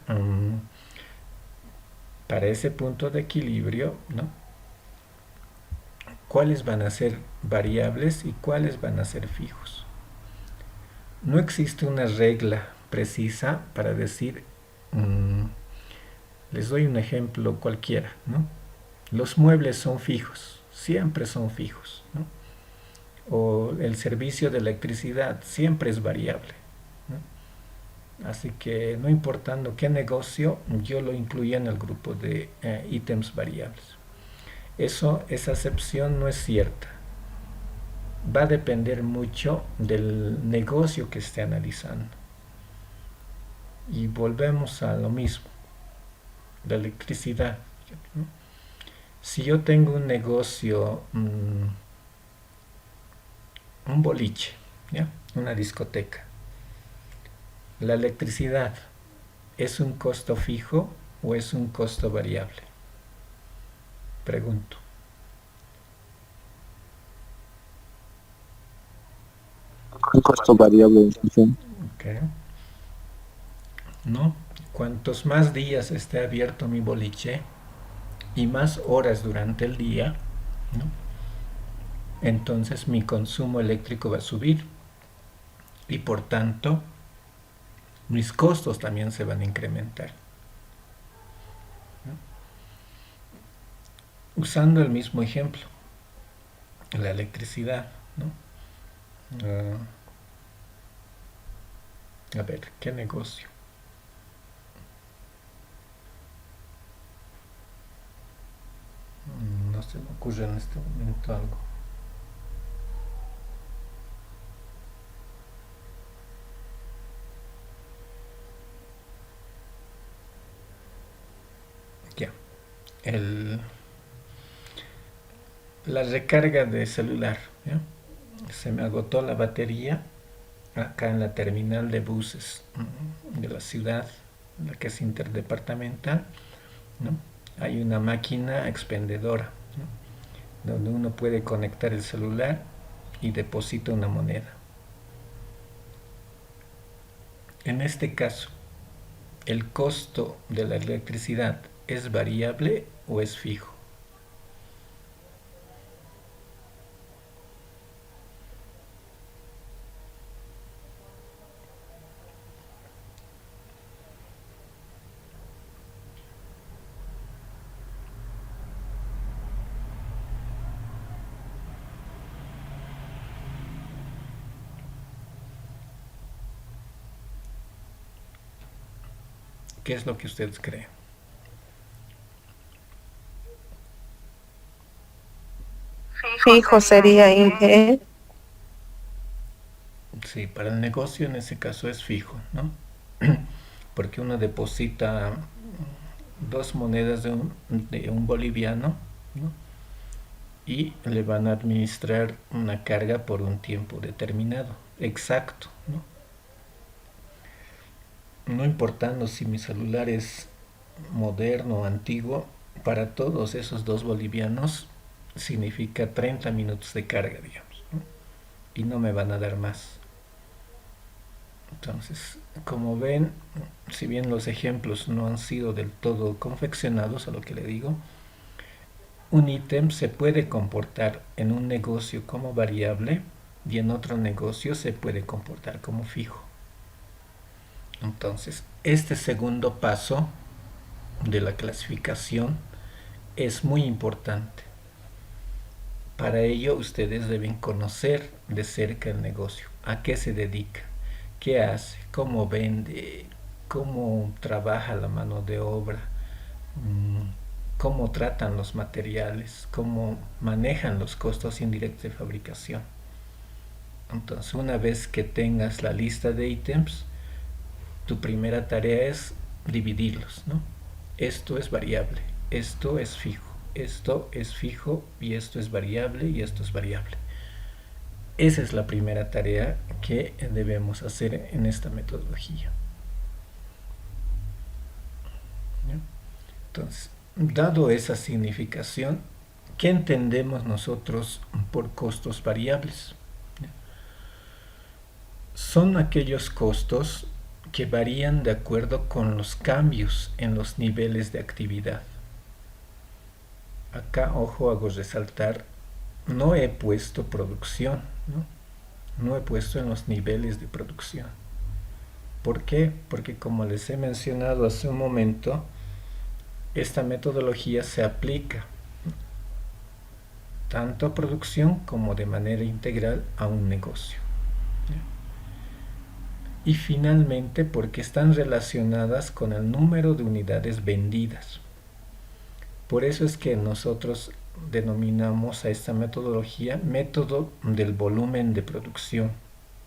para ese punto de equilibrio, ¿no? Cuáles van a ser variables y cuáles van a ser fijos. No existe una regla precisa para decir, les doy un ejemplo cualquiera, ¿no? Los muebles son fijos, siempre son fijos, ¿no? O el servicio de electricidad siempre es variable, ¿no? Así que no importando qué negocio, yo lo incluyo en el grupo de ítems variables. Esa acepción no es cierta. Va a depender mucho del negocio que esté analizando. Y volvemos a lo mismo, la electricidad, ¿no? Si yo tengo un negocio, un boliche, ¿ya? Una discoteca, la electricidad ¿es un costo fijo o es un costo variable? Pregunto. Un costo variable en función. Okay. ¿No? Cuantos más días esté abierto mi boliche y más horas durante el día, ¿no? Entonces mi consumo eléctrico va a subir y por tanto mis costos también se van a incrementar, ¿no? Usando el mismo ejemplo, la electricidad, ¿no? A ver, ¿qué negocio? No se me ocurre en este momento algo. Ya. La recarga de celular, ¿ya? Se me agotó la batería acá en la terminal de buses de la ciudad, la que es interdepartamental, ¿no? Hay una máquina expendedora, ¿no? Donde uno puede conectar el celular y deposita una moneda. En este caso, ¿el costo de la electricidad es variable o es fijo? ¿Qué es lo que ustedes creen? Fijo sería Inge. Sí, para el negocio en ese caso es fijo, ¿no? Porque uno deposita dos monedas de un boliviano, ¿no? Y le van a administrar una carga por un tiempo determinado, exacto, ¿no? No importando si mi celular es moderno o antiguo, para todos esos dos bolivianos significa 30 minutos de carga, digamos, ¿no? Y no me van a dar más. Entonces, como ven, si bien los ejemplos no han sido del todo confeccionados, a lo que le digo, un ítem se puede comportar en un negocio como variable y en otro negocio se puede comportar como fijo. Entonces, este segundo paso de la clasificación es muy importante. Para ello, ustedes deben conocer de cerca el negocio, a qué se dedica, qué hace, cómo vende, cómo trabaja la mano de obra, cómo tratan los materiales, cómo manejan los costos indirectos de fabricación. Entonces, una vez que tengas la lista de ítems, tu primera tarea es dividirlos, ¿no? Esto es variable, esto es fijo, esto es fijo y esto es variable y esto es variable. Esa es la primera tarea que debemos hacer en esta metodología. ¿Ya? Entonces, dado esa significación, ¿qué entendemos nosotros por costos variables? ¿Ya? Son aquellos costos que varían de acuerdo con los cambios en los niveles de actividad. Acá, ojo, hago resaltar, no he puesto producción, ¿no? No he puesto en los niveles de producción. ¿Por qué? Porque como les he mencionado hace un momento, esta metodología se aplica tanto a producción como de manera integral a un negocio. Y finalmente porque están relacionadas con el número de unidades vendidas. Por eso es que nosotros denominamos a esta metodología método del volumen de producción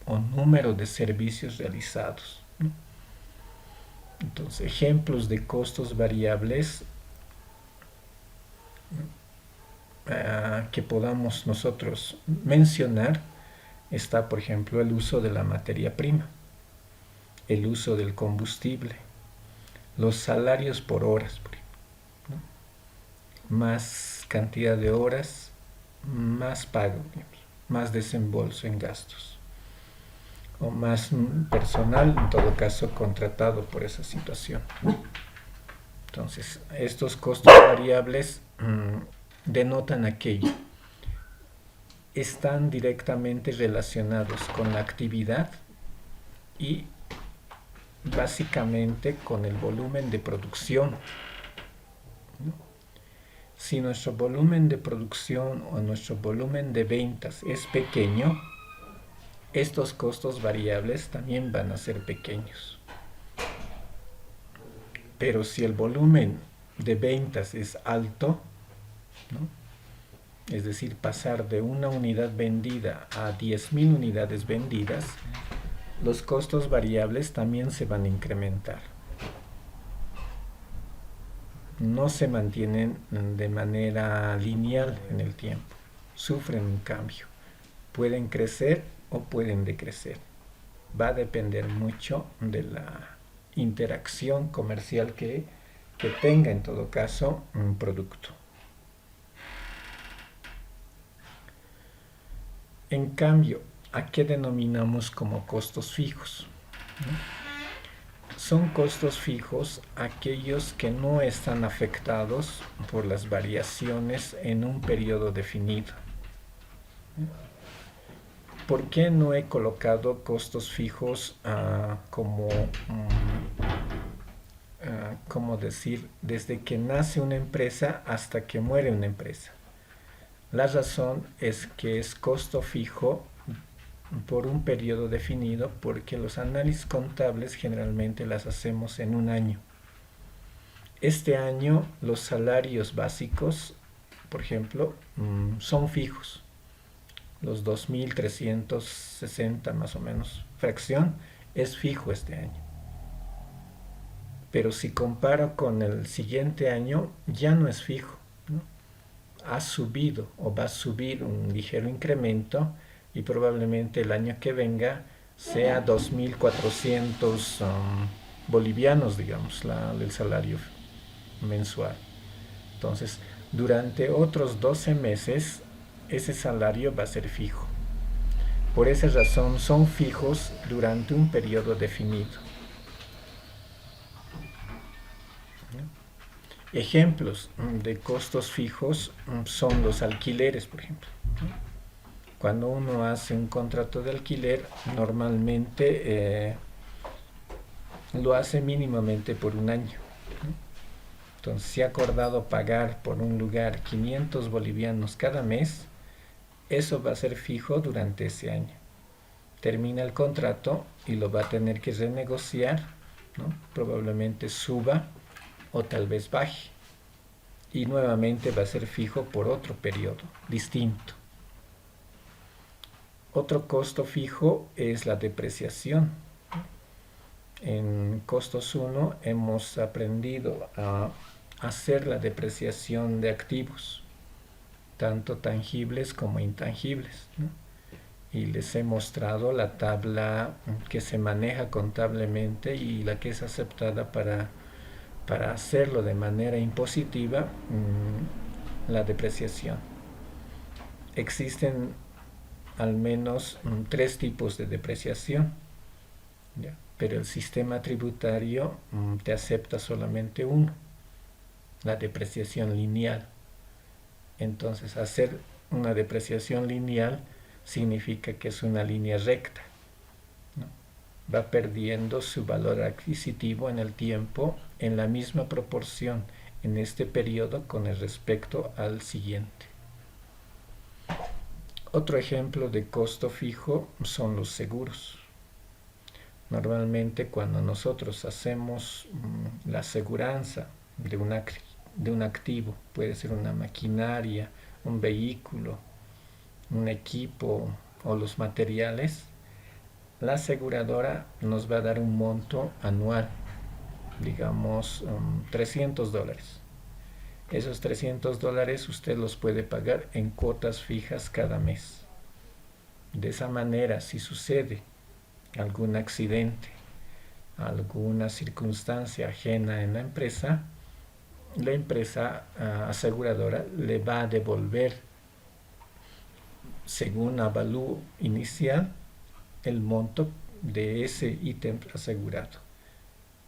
o número de servicios realizados. Entonces, ejemplos de costos variables que podamos nosotros mencionar está, por ejemplo, el uso de la materia prima, el uso del combustible, los salarios por horas, por ejemplo, ¿no? Más cantidad de horas, más pago, digamos, más desembolso en gastos, o más personal, en todo caso, contratado por esa situación. Entonces, estos costos variables denotan aquello. Están directamente relacionados con la actividad y básicamente con el volumen de producción, ¿no? Si nuestro volumen de producción o nuestro volumen de ventas es pequeño, estos costos variables también van a ser pequeños. Pero si el volumen de ventas es alto, ¿no? Es decir, pasar de una unidad vendida a 10.000 unidades vendidas, los costos variables también se van a incrementar. No se mantienen de manera lineal en el tiempo, sufren un cambio, pueden crecer o pueden decrecer. va a depender mucho de la interacción comercial que tenga en todo caso un producto. En cambio, ¿a qué denominamos como costos fijos? Son costos fijos aquellos que no están afectados por las variaciones en un periodo definido. ¿Por qué no he colocado costos fijos como decir, desde que nace una empresa hasta que muere una empresa? La razón es que es costo fijo por un periodo definido porque los análisis contables generalmente las hacemos en un año. Este año los salarios básicos, por ejemplo, son fijos. Los 2.360 más o menos fracción es fijo este año. Pero si comparo con el siguiente año, ya no es fijo, ¿no? Ha subido o va a subir un ligero incremento y probablemente el año que venga sea 2.400 bolivianos, digamos, el salario mensual. Entonces, durante otros 12 meses, ese salario va a ser fijo. Por esa razón, son fijos durante un periodo definido. Ejemplos de costos fijos son los alquileres, por ejemplo. Cuando uno hace un contrato de alquiler, normalmente lo hace mínimamente por un año. Entonces, si ha acordado pagar por un lugar 500 bolivianos cada mes, eso va a ser fijo durante ese año. Termina el contrato y lo va a tener que renegociar, ¿no? Probablemente suba o tal vez baje. Y nuevamente va a ser fijo por otro periodo distinto. Otro costo fijo es la depreciación. En costos 1 hemos aprendido a hacer la depreciación de activos, tanto tangibles como intangibles, ¿no? Y les he mostrado la tabla que se maneja contablemente y la que es aceptada para hacerlo de manera impositiva, la depreciación. Existen al menos 3 tipos de depreciación, ¿ya? Pero el sistema tributario te acepta solamente uno, la depreciación lineal. Entonces, hacer una depreciación lineal significa que es una línea recta, ¿no? Va perdiendo su valor adquisitivo en el tiempo en la misma proporción en este periodo con respecto al siguiente. Otro ejemplo de costo fijo son los seguros. Normalmente cuando nosotros hacemos la aseguranza de un activo, puede ser una maquinaria, un vehículo, un equipo o los materiales, la aseguradora nos va a dar un monto anual, digamos $300. Esos $300 usted los puede pagar en cuotas fijas cada mes. De esa manera, si sucede algún accidente, alguna circunstancia ajena en la empresa aseguradora le va a devolver, según avalúo inicial, el monto de ese ítem asegurado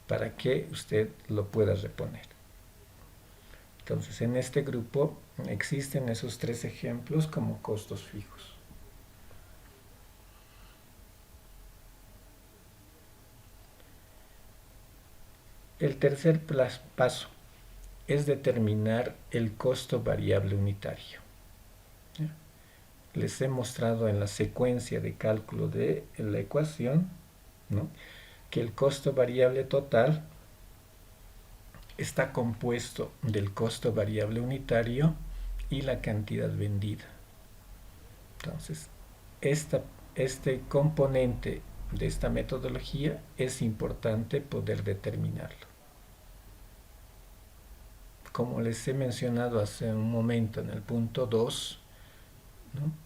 para que usted lo pueda reponer. Entonces, en este grupo existen esos 3 ejemplos como costos fijos. El tercer paso es determinar el costo variable unitario. Les he mostrado en la secuencia de cálculo de la ecuación, ¿no?, que el costo variable total está compuesto del costo variable unitario y la cantidad vendida. Entonces, este componente de esta metodología es importante poder determinarlo. Como les he mencionado hace un momento en el punto 2, ¿no?,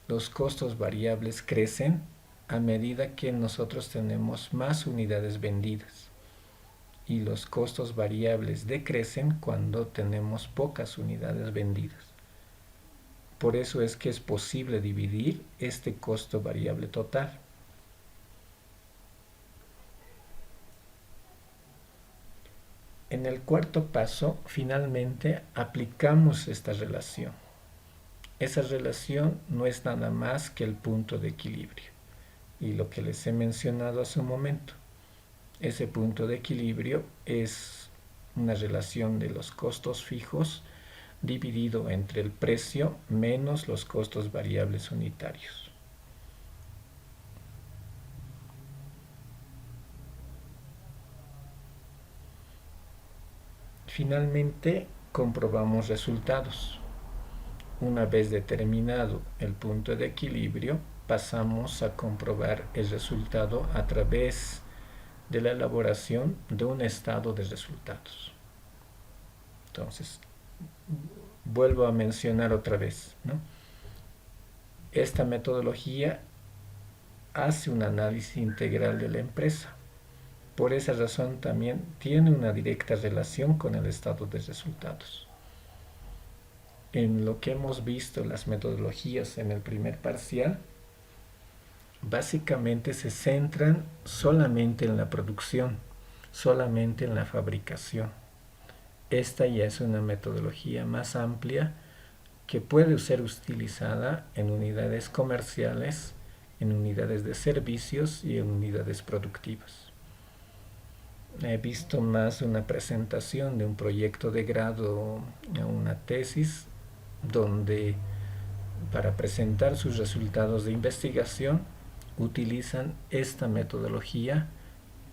los costos variables crecen a medida que nosotros tenemos más unidades vendidas y los costos variables decrecen cuando tenemos pocas unidades vendidas. Por eso es que es posible dividir este costo variable total. En el cuarto paso, finalmente, aplicamos esta relación. Esa relación no es nada más que el punto de equilibrio. Y lo que les he mencionado hace un momento, ese punto de equilibrio es una relación de los costos fijos dividido entre el precio menos los costos variables unitarios. Finalmente, comprobamos resultados. Una vez determinado el punto de equilibrio, pasamos a comprobar el resultado a través de la elaboración de un estado de resultados. Entonces, vuelvo a mencionar otra vez, ¿no? Esta metodología hace un análisis integral de la empresa. Por esa razón también tiene una directa relación con el estado de resultados. En lo que hemos visto las metodologías en el primer parcial, básicamente se centran solamente en la producción, solamente en la fabricación. Esta ya es una metodología más amplia que puede ser utilizada en unidades comerciales, en unidades de servicios y en unidades productivas. He visto más una presentación de un proyecto de grado, una tesis, donde para presentar sus resultados de investigación utilizan esta metodología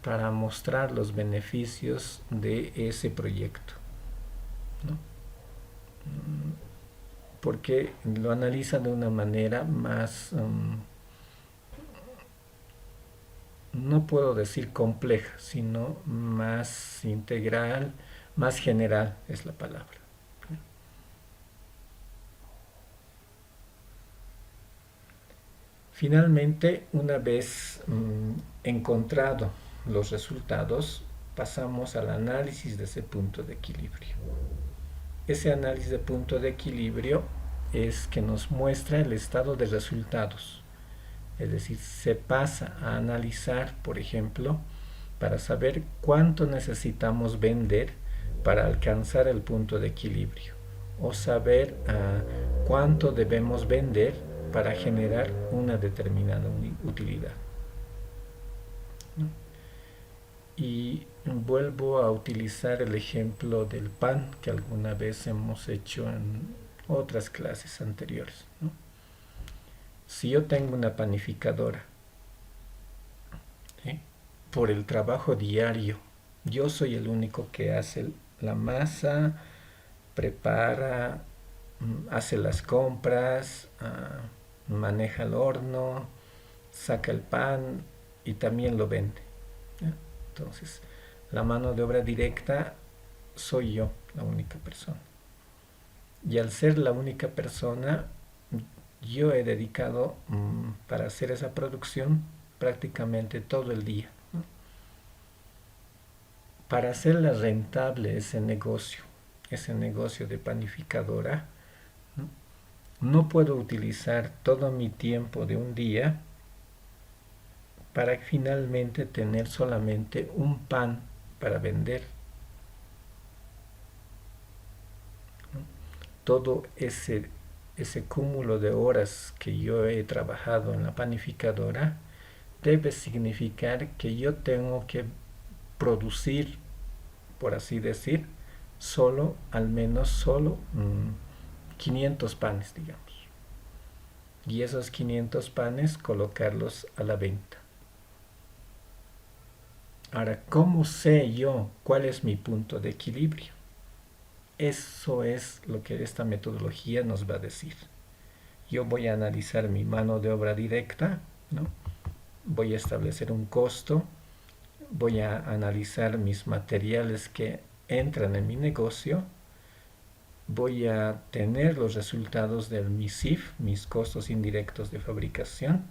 para mostrar los beneficios de ese proyecto, ¿no? Porque lo analizan de una manera más, no puedo decir compleja, sino más integral, más general es la palabra. Finalmente, una vez encontrado los resultados, pasamos al análisis de ese punto de equilibrio. Ese análisis de punto de equilibrio es que nos muestra el estado de resultados. Es decir, se pasa a analizar, por ejemplo, para saber cuánto necesitamos vender para alcanzar el punto de equilibrio, o saber cuánto debemos vender para generar una determinada utilidad, ¿no? Y vuelvo a utilizar el ejemplo del pan que alguna vez hemos hecho en otras clases anteriores, ¿no? Si yo tengo una panificadora, ¿sí?, por el trabajo diario, yo soy el único que hace la masa, prepara, hace las compras, maneja el horno, saca el pan y también lo vende, ¿ya? Entonces, la mano de obra directa soy yo, la única persona. Y al ser la única persona, yo he dedicado para hacer esa producción prácticamente todo el día, ¿no? Para hacerla rentable ese negocio de panificadora, ¿no?, no puedo utilizar todo mi tiempo de un día para finalmente tener solamente un pan para vender, ¿no? Todo ese cúmulo de horas que yo he trabajado en la panificadora debe significar que yo tengo que producir, por así decir, al menos 500 panes, digamos. Y esos 500 panes colocarlos a la venta. Ahora, ¿cómo sé yo cuál es mi punto de equilibrio? Eso es lo que esta metodología nos va a decir. Yo voy a analizar mi mano de obra directa, ¿no? Voy a establecer un costo, voy a analizar mis materiales que entran en mi negocio, voy a tener los resultados del MISIF, mis costos indirectos de fabricación,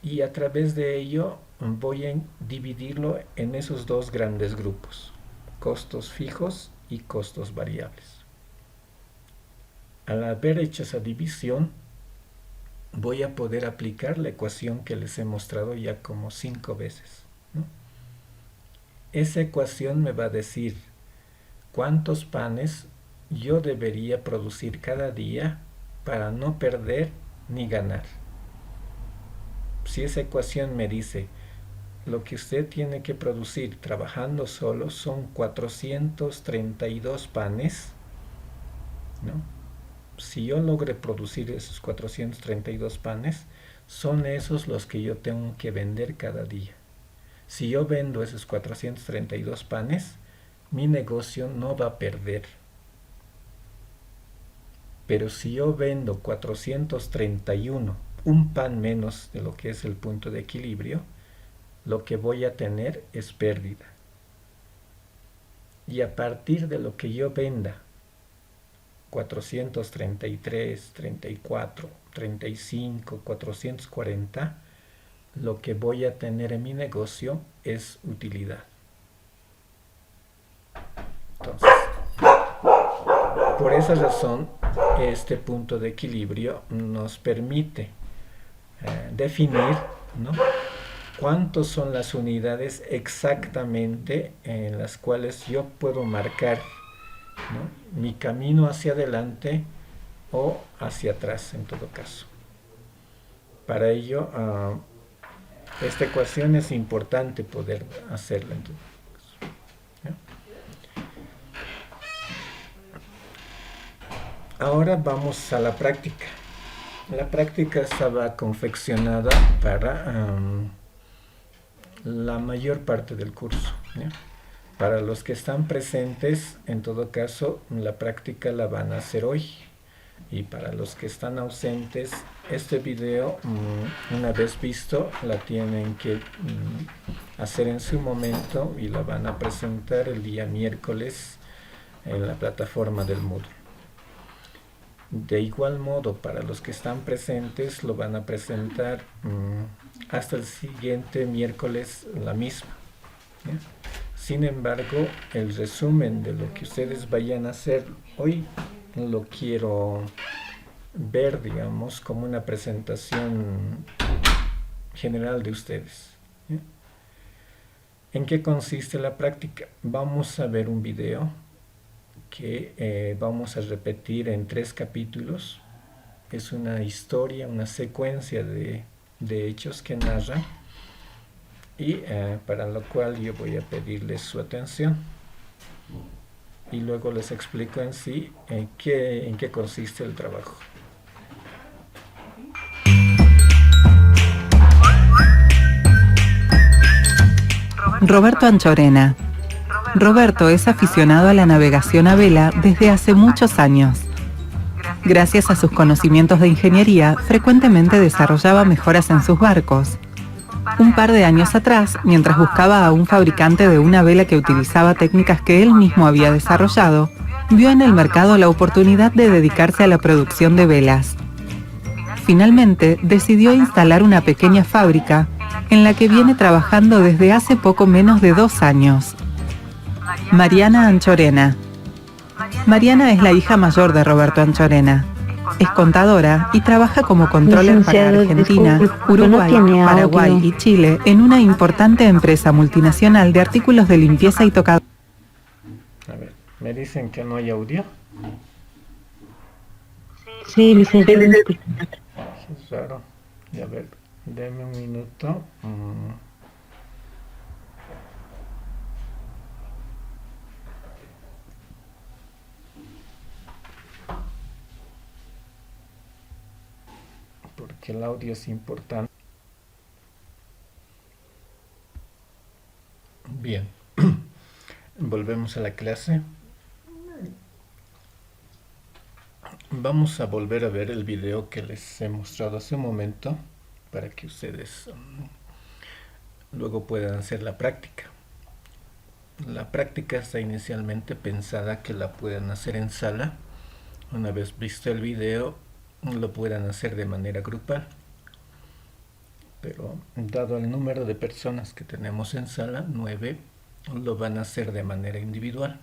y a través de ello voy a dividirlo en esos dos grandes grupos, costos fijos y costos variables. Al haber hecho esa división, voy a poder aplicar la ecuación que les he mostrado ya como 5 veces, ¿no? Esa ecuación me va a decir cuántos panes yo debería producir cada día para no perder ni ganar. Si esa ecuación me dice lo que usted tiene que producir trabajando solo son 432 panes, ¿no? Si yo logre producir esos 432 panes, son esos los que yo tengo que vender cada día. Si yo vendo esos 432 panes, mi negocio no va a perder. Pero si yo vendo 431, un pan menos de lo que es el punto de equilibrio, lo que voy a tener es pérdida. Y a partir de lo que yo venda, 433, 34, 35, 440, lo que voy a tener en mi negocio es utilidad. Entonces, por esa razón, este punto de equilibrio nos permite definir, ¿no?, cuántas son las unidades exactamente en las cuales yo puedo marcar, ¿no?, mi camino hacia adelante o hacia atrás en todo caso. Para ello, esta ecuación es importante poder hacerla en todo caso, ¿no? Ahora vamos a la práctica. La práctica estaba confeccionada para la mayor parte del curso, ¿no? Para los que están presentes, en todo caso, la práctica la van a hacer hoy. Y para los que están ausentes, este video, una vez visto, la tienen que hacer en su momento y la van a presentar el día miércoles en la plataforma del Moodle. De igual modo, para los que están presentes, lo van a presentar hasta el siguiente miércoles la misma, ¿ya? Sin embargo, el resumen de lo que ustedes vayan a hacer hoy lo quiero ver, digamos, como una presentación general de ustedes, ¿ya? ¿En qué consiste la práctica? Vamos a ver un video que vamos a repetir en 3 capítulos. Es una historia, una secuencia de hechos que narra, y para lo cual yo voy a pedirles su atención y luego les explico en sí en qué consiste el trabajo. Roberto Anchorena. Roberto es aficionado a la navegación a vela desde hace muchos años. Gracias a sus conocimientos de ingeniería, frecuentemente desarrollaba mejoras en sus barcos. Un par de años atrás, mientras buscaba a un fabricante de una vela que utilizaba técnicas que él mismo había desarrollado, vio en el mercado la oportunidad de dedicarse a la producción de velas. Finalmente, decidió instalar una pequeña fábrica en la que viene trabajando desde hace poco menos de 2 años. Mariana Anchorena. Mariana es la hija mayor de Roberto Anchorena. Es contadora y trabaja como controller para Argentina, Uruguay, Paraguay y Chile en una importante empresa multinacional de artículos de limpieza y tocado. A ver, me dicen que no hay audio. Sí, licenciado. Es raro. Y a ver, denme un minuto. Porque el audio es importante. Bien, volvemos a la clase. Vamos a volver a ver el video que les he mostrado hace un momento para que ustedes luego puedan hacer la práctica. La práctica está inicialmente pensada que la puedan hacer en sala. Una vez visto el video, lo puedan hacer de manera grupal. pero dado el número de personas que tenemos en sala, 9, lo van a hacer de manera individual.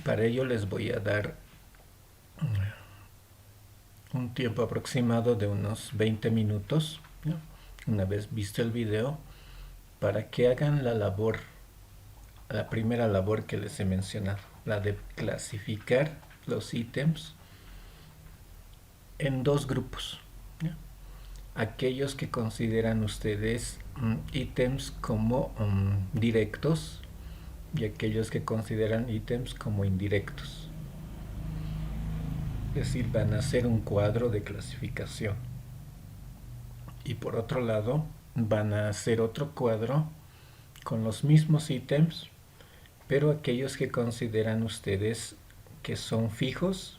Para ello les voy a dar un tiempo aproximado de unos 20 minutos, ¿no? Una vez visto el video, para que hagan la primera labor que les he mencionado, la de clasificar los ítems en 2 grupos, ¿no? Aquellos que consideran ustedes ítems como directos y aquellos que consideran ítems como indirectos. Es decir, van a hacer un cuadro de clasificación. Y por otro lado, van a hacer otro cuadro con los mismos ítems, pero aquellos que consideran ustedes que son fijos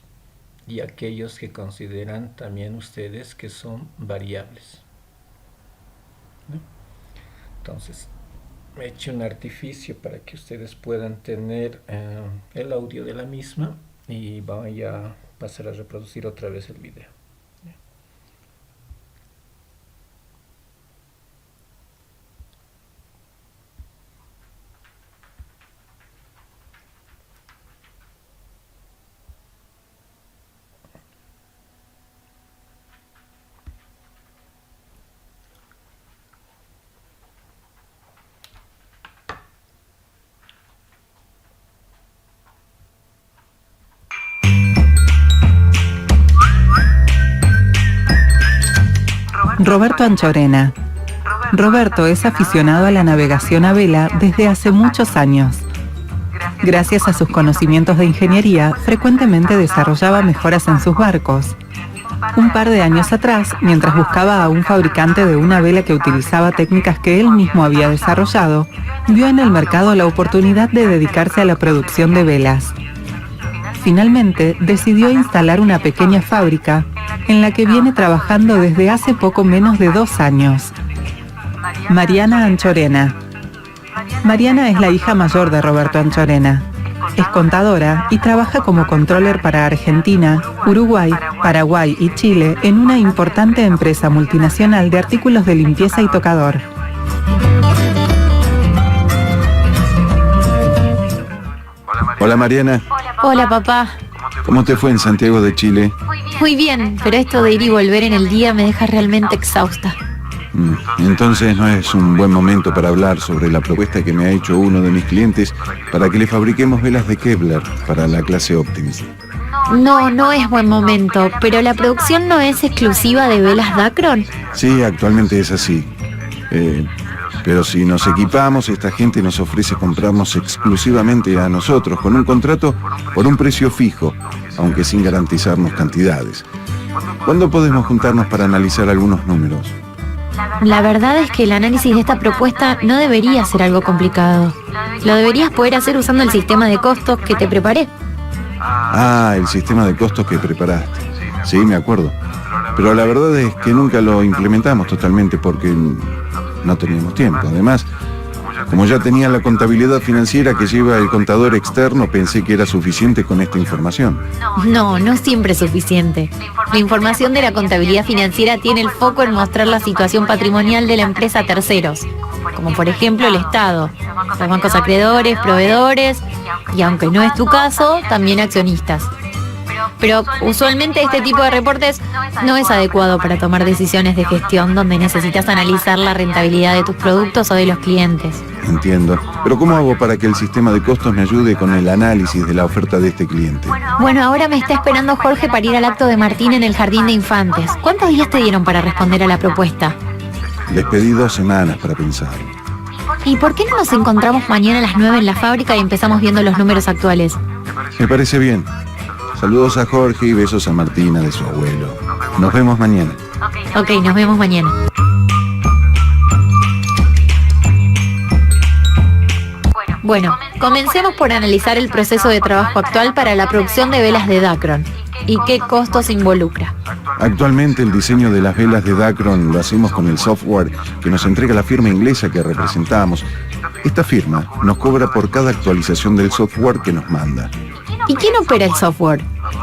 y aquellos que consideran también ustedes que son variables, ¿no? Entonces, he hecho un artificio para que ustedes puedan tener el audio de la misma y voy a pasar a reproducir otra vez el video. Roberto Anchorena. Roberto es aficionado a la navegación a vela desde hace muchos años. Gracias a sus conocimientos de ingeniería, frecuentemente desarrollaba mejoras en sus barcos. Un par de años atrás, mientras buscaba a un fabricante de una vela que utilizaba técnicas que él mismo había desarrollado, vio en el mercado la oportunidad de dedicarse a la producción de velas. Finalmente, decidió instalar una pequeña fábrica en la que viene trabajando desde hace poco menos de 2 años. Mariana Anchorena. Mariana es la hija mayor de Roberto Anchorena. Es contadora y trabaja como controller para Argentina, Uruguay, Paraguay y Chile en una importante empresa multinacional de artículos de limpieza y tocador. Hola Mariana. Hola papá. ¿Cómo te fue en Santiago de Chile? Muy bien, pero esto de ir y volver en el día me deja realmente exhausta. Entonces no es un buen momento para hablar sobre la propuesta que me ha hecho uno de mis clientes para que le fabriquemos velas de Kevlar para la clase Optimus. No es buen momento, pero la producción no es exclusiva de velas Dacron. Sí, actualmente es así. Pero si nos equipamos, esta gente nos ofrece comprarnos exclusivamente a nosotros con un contrato por un precio fijo, aunque sin garantizarnos cantidades. ¿Cuándo podemos juntarnos para analizar algunos números? La verdad es que el análisis de esta propuesta no debería ser algo complicado. Lo deberías poder hacer usando el sistema de costos que te preparé. Ah, el sistema de costos que preparaste. Sí, me acuerdo. Pero la verdad es que nunca lo implementamos totalmente porque no teníamos tiempo. Además, como ya tenía la contabilidad financiera que lleva el contador externo, pensé que era suficiente con esta información. No siempre es suficiente. La información de la contabilidad financiera tiene el foco en mostrar la situación patrimonial de la empresa a terceros, como por ejemplo el Estado, los bancos acreedores, proveedores y, aunque no es tu caso, también accionistas. Pero usualmente este tipo de reportes no es adecuado para tomar decisiones de gestión donde necesitas analizar la rentabilidad de tus productos o de los clientes. Entiendo. Pero ¿cómo hago para que el sistema de costos me ayude con el análisis de la oferta de este cliente? Bueno, ahora me está esperando Jorge para ir al acto de Martín en el Jardín de Infantes. ¿Cuántos días te dieron para responder a la propuesta? Les pedí 2 semanas para pensar. ¿Y por qué no nos encontramos mañana a las 9 en la fábrica y empezamos viendo los números actuales? Me parece bien. Saludos a Jorge y besos a Martina de su abuelo. Nos vemos mañana. Ok, nos vemos mañana. Bueno, comencemos por analizar el proceso de trabajo actual para la producción de velas de Dacron y qué costos involucra. Actualmente el diseño de las velas de Dacron lo hacemos con el software que nos entrega la firma inglesa que representamos. Esta firma nos cobra por cada actualización del software que nos manda. ¿Y quién opera el software?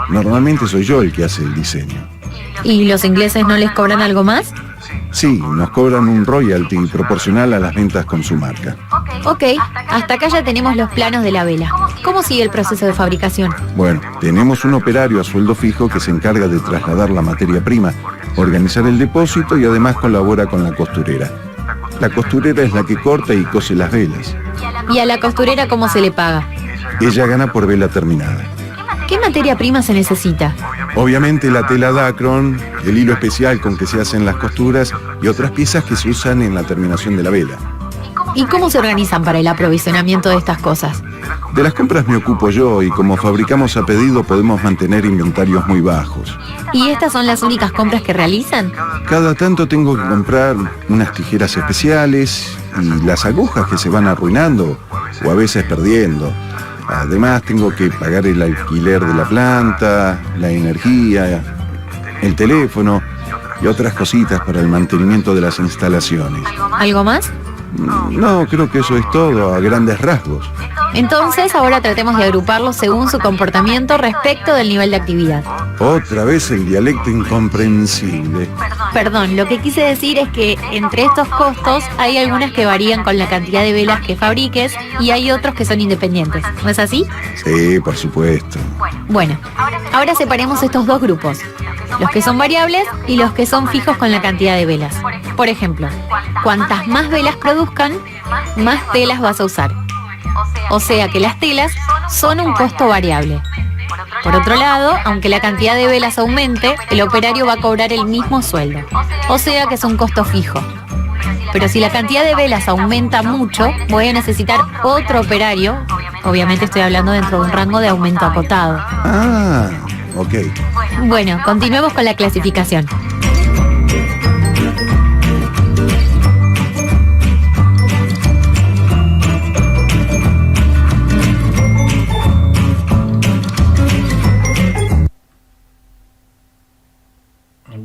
Normalmente soy yo el que hace el diseño. ¿Y los ingleses no les cobran algo más? Sí, nos cobran un royalty proporcional a las ventas con su marca. Ok, hasta acá ya tenemos los planos de la vela. ¿Cómo sigue el proceso de fabricación? Bueno, tenemos un operario a sueldo fijo que se encarga de trasladar la materia prima, organizar el depósito y además colabora con la costurera. La costurera es la que corta y cose las velas. ¿Y a la costurera cómo se le paga? Ella gana por vela terminada. ¿Qué materia prima se necesita? Obviamente la tela Dacron, el hilo especial con que se hacen las costuras y otras piezas que se usan en la terminación de la vela. ¿Y cómo se organizan para el aprovisionamiento de estas cosas? De las compras me ocupo yo y como fabricamos a pedido podemos mantener inventarios muy bajos. ¿Y estas son las únicas compras que realizan? Cada tanto tengo que comprar unas tijeras especiales y las agujas que se van arruinando o a veces perdiendo. Además tengo que pagar el alquiler de la planta, la energía, el teléfono y otras cositas para el mantenimiento de las instalaciones. ¿Algo más? No, creo que eso es todo, a grandes rasgos. Entonces, ahora tratemos de agruparlos según su comportamiento respecto del nivel de actividad. Otra vez el dialecto incomprensible. Perdón, lo que quise decir es que entre estos costos hay algunas que varían con la cantidad de velas que fabriques y hay otros que son independientes. ¿No es así? Sí, por supuesto. Bueno, ahora separemos estos dos grupos. Los que son variables y los que son fijos con la cantidad de velas. Por ejemplo, cuantas más velas produzcan, más telas vas a usar. O sea que las telas son un costo variable. Por otro lado, aunque la cantidad de velas aumente, el operario va a cobrar el mismo sueldo. O sea que es un costo fijo. Pero si la cantidad de velas aumenta mucho, voy a necesitar otro operario. Obviamente estoy hablando dentro de un rango de aumento acotado. Ah, ok. Bueno, continuemos con la clasificación.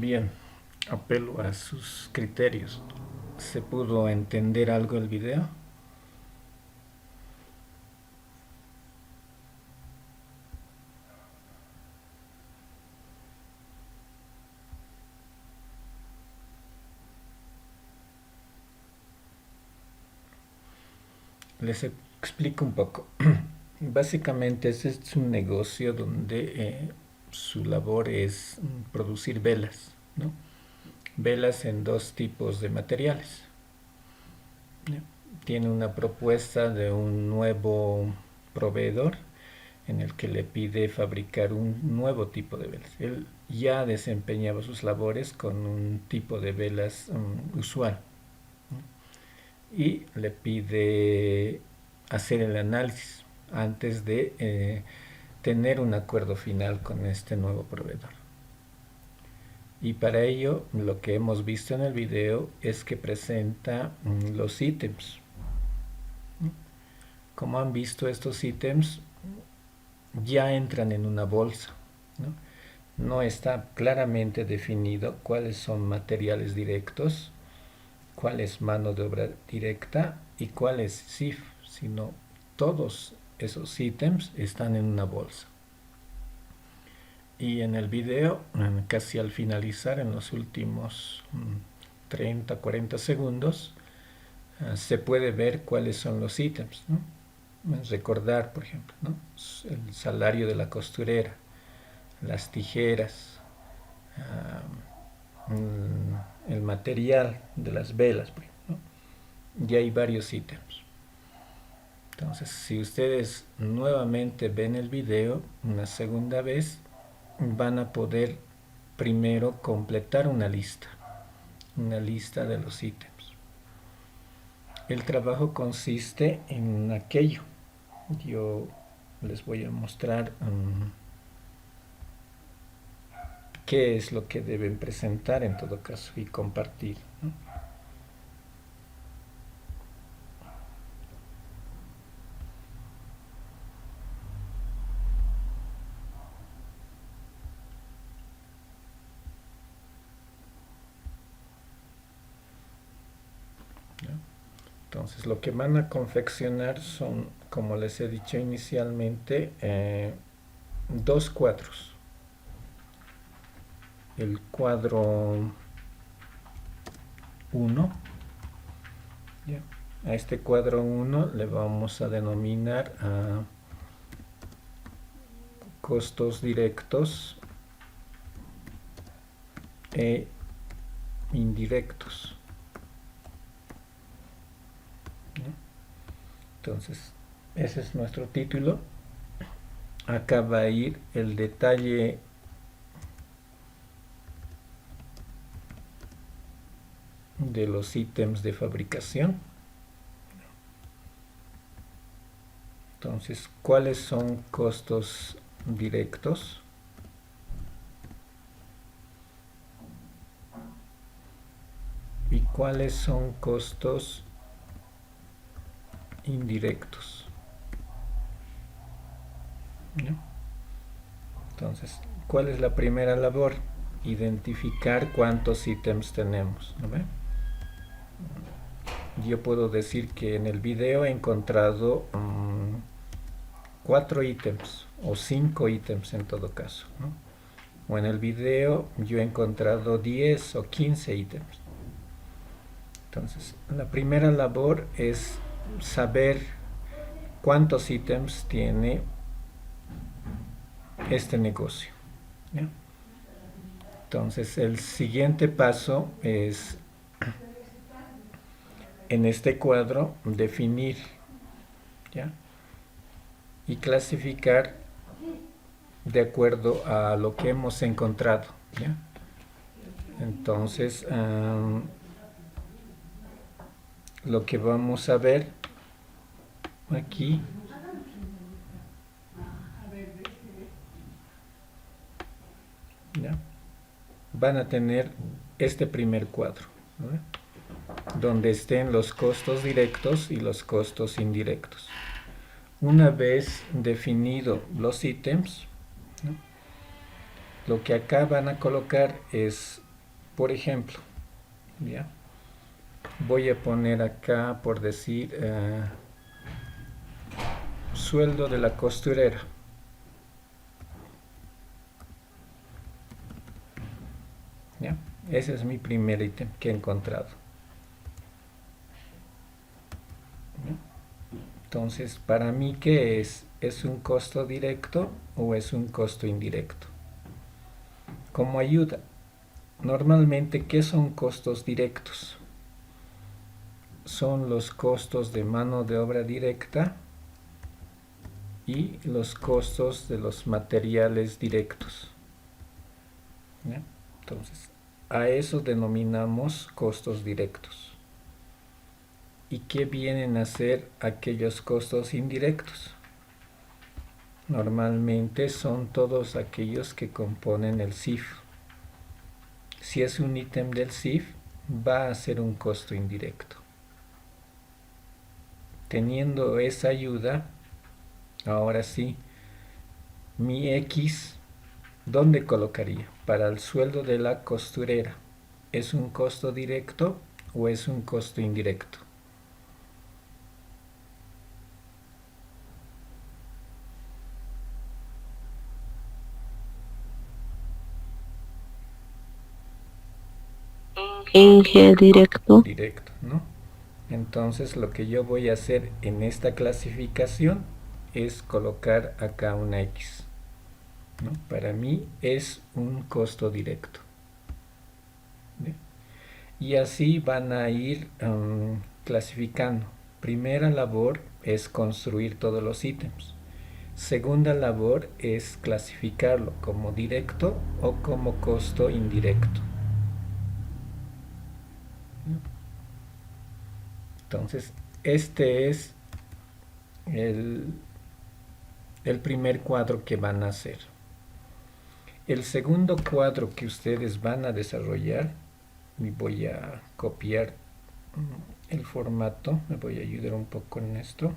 Bien, apelo a sus criterios. ¿Se pudo entender algo el video? Les explico un poco. Básicamente este es un negocio donde su labor es producir velas, ¿no? Velas en dos tipos de materiales. Tiene una propuesta de un nuevo proveedor en el que le pide fabricar un nuevo tipo de velas. Él ya desempeñaba sus labores con un tipo de velas usual, ¿no? Y le pide hacer el análisis antes de tener un acuerdo final con este nuevo proveedor. Y para ello lo que hemos visto en el video es que presenta los ítems. Como han visto, estos ítems ya entran en una bolsa, ¿no? No está claramente definido cuáles son materiales directos, cuál es mano de obra directa y cuál es CIF, sino todos esos ítems están en una bolsa. Y en el video, casi al finalizar, en los últimos 30-40 segundos, se puede ver cuáles son los ítems, ¿no? Recordar, por ejemplo, ¿no? El salario de la costurera, las tijeras, el material de las velas, por ejemplo, ¿no? Y hay varios ítems. Entonces, si ustedes nuevamente ven el video una segunda vez, van a poder primero completar una lista de los ítems. El trabajo consiste en aquello. Yo les voy a mostrar qué es lo que deben presentar en todo caso y compartir, ¿no? Entonces lo que van a confeccionar son, como les he dicho inicialmente, dos cuadros. El cuadro 1. ¿Ya? A este cuadro 1 le vamos a denominar costos directos e indirectos. ¿Ya? Entonces, ese es nuestro título. Acá va a ir el detalle de los ítems de fabricación. Entonces, ¿cuáles son costos directos? ¿Y cuáles son costos indirectos? ¿No? Entonces, ¿cuál es la primera labor? Identificar cuántos ítems tenemos, ¿no ve? Yo puedo decir que en el video he encontrado 4 ítems o 5 ítems en todo caso, ¿no? O en el video yo he encontrado 10 o 15 ítems. Entonces, la primera labor es saber cuántos ítems tiene este negocio, ¿ya? Entonces, el siguiente paso es, en este cuadro, definir, ¿ya? Y clasificar de acuerdo a lo que hemos encontrado, ¿ya? Entonces, lo que vamos a ver aquí ¿ya? Van a tener este primer cuadro, ¿no? Donde estén los costos directos y los costos indirectos. Una vez definido los ítems, ¿no? Lo que acá van a colocar es, por ejemplo, ¿ya? Voy a poner acá, por decir, sueldo de la costurera. ¿Ya? Ese es mi primer ítem que he encontrado. ¿Ya? Entonces, para mí, ¿qué es? ¿Es un costo directo o es un costo indirecto? Como ayuda, normalmente, ¿qué son costos directos? Son los costos de mano de obra directa y los costos de los materiales directos. ¿Ya? Entonces, a eso denominamos costos directos. ¿Y qué vienen a ser aquellos costos indirectos? Normalmente son todos aquellos que componen el CIF. Si es un ítem del CIF, va a ser un costo indirecto. Teniendo esa ayuda, ahora sí, mi X, ¿dónde colocaría? Para el sueldo de la costurera, ¿es un costo directo o es un costo indirecto? En G directo. Directo, ¿no? Entonces lo que yo voy a hacer en esta clasificación es colocar acá una X, ¿no? Para mí es un costo directo. ¿Ve? Y así van a ir clasificando. Primera labor es construir todos los ítems. Segunda labor es clasificarlo como directo o como costo indirecto. Entonces, este es el primer cuadro que van a hacer. El segundo cuadro que ustedes van a desarrollar, y voy a copiar el formato, me voy a ayudar un poco en esto.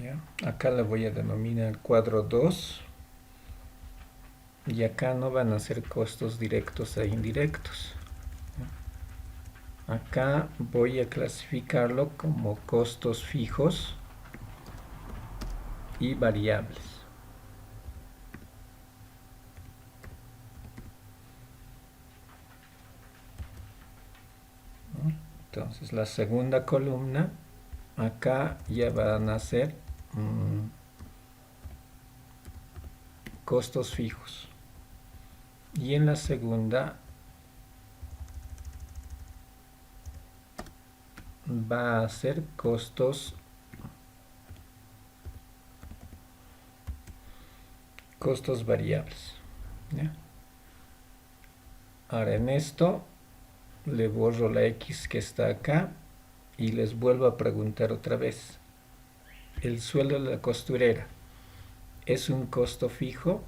¿Ya? Acá le voy a denominar cuadro 2 y acá no van a ser costos directos e indirectos. ¿Ya? acá voy a clasificarlo como costos fijos y variables. Entonces la segunda columna, acá ya van a ser costos fijos. Y en la segunda va a ser costos variables, ¿ya? Ahora en esto le borro la X que está acá y les vuelvo a preguntar otra vez. ¿El sueldo de la costurera es un costo fijo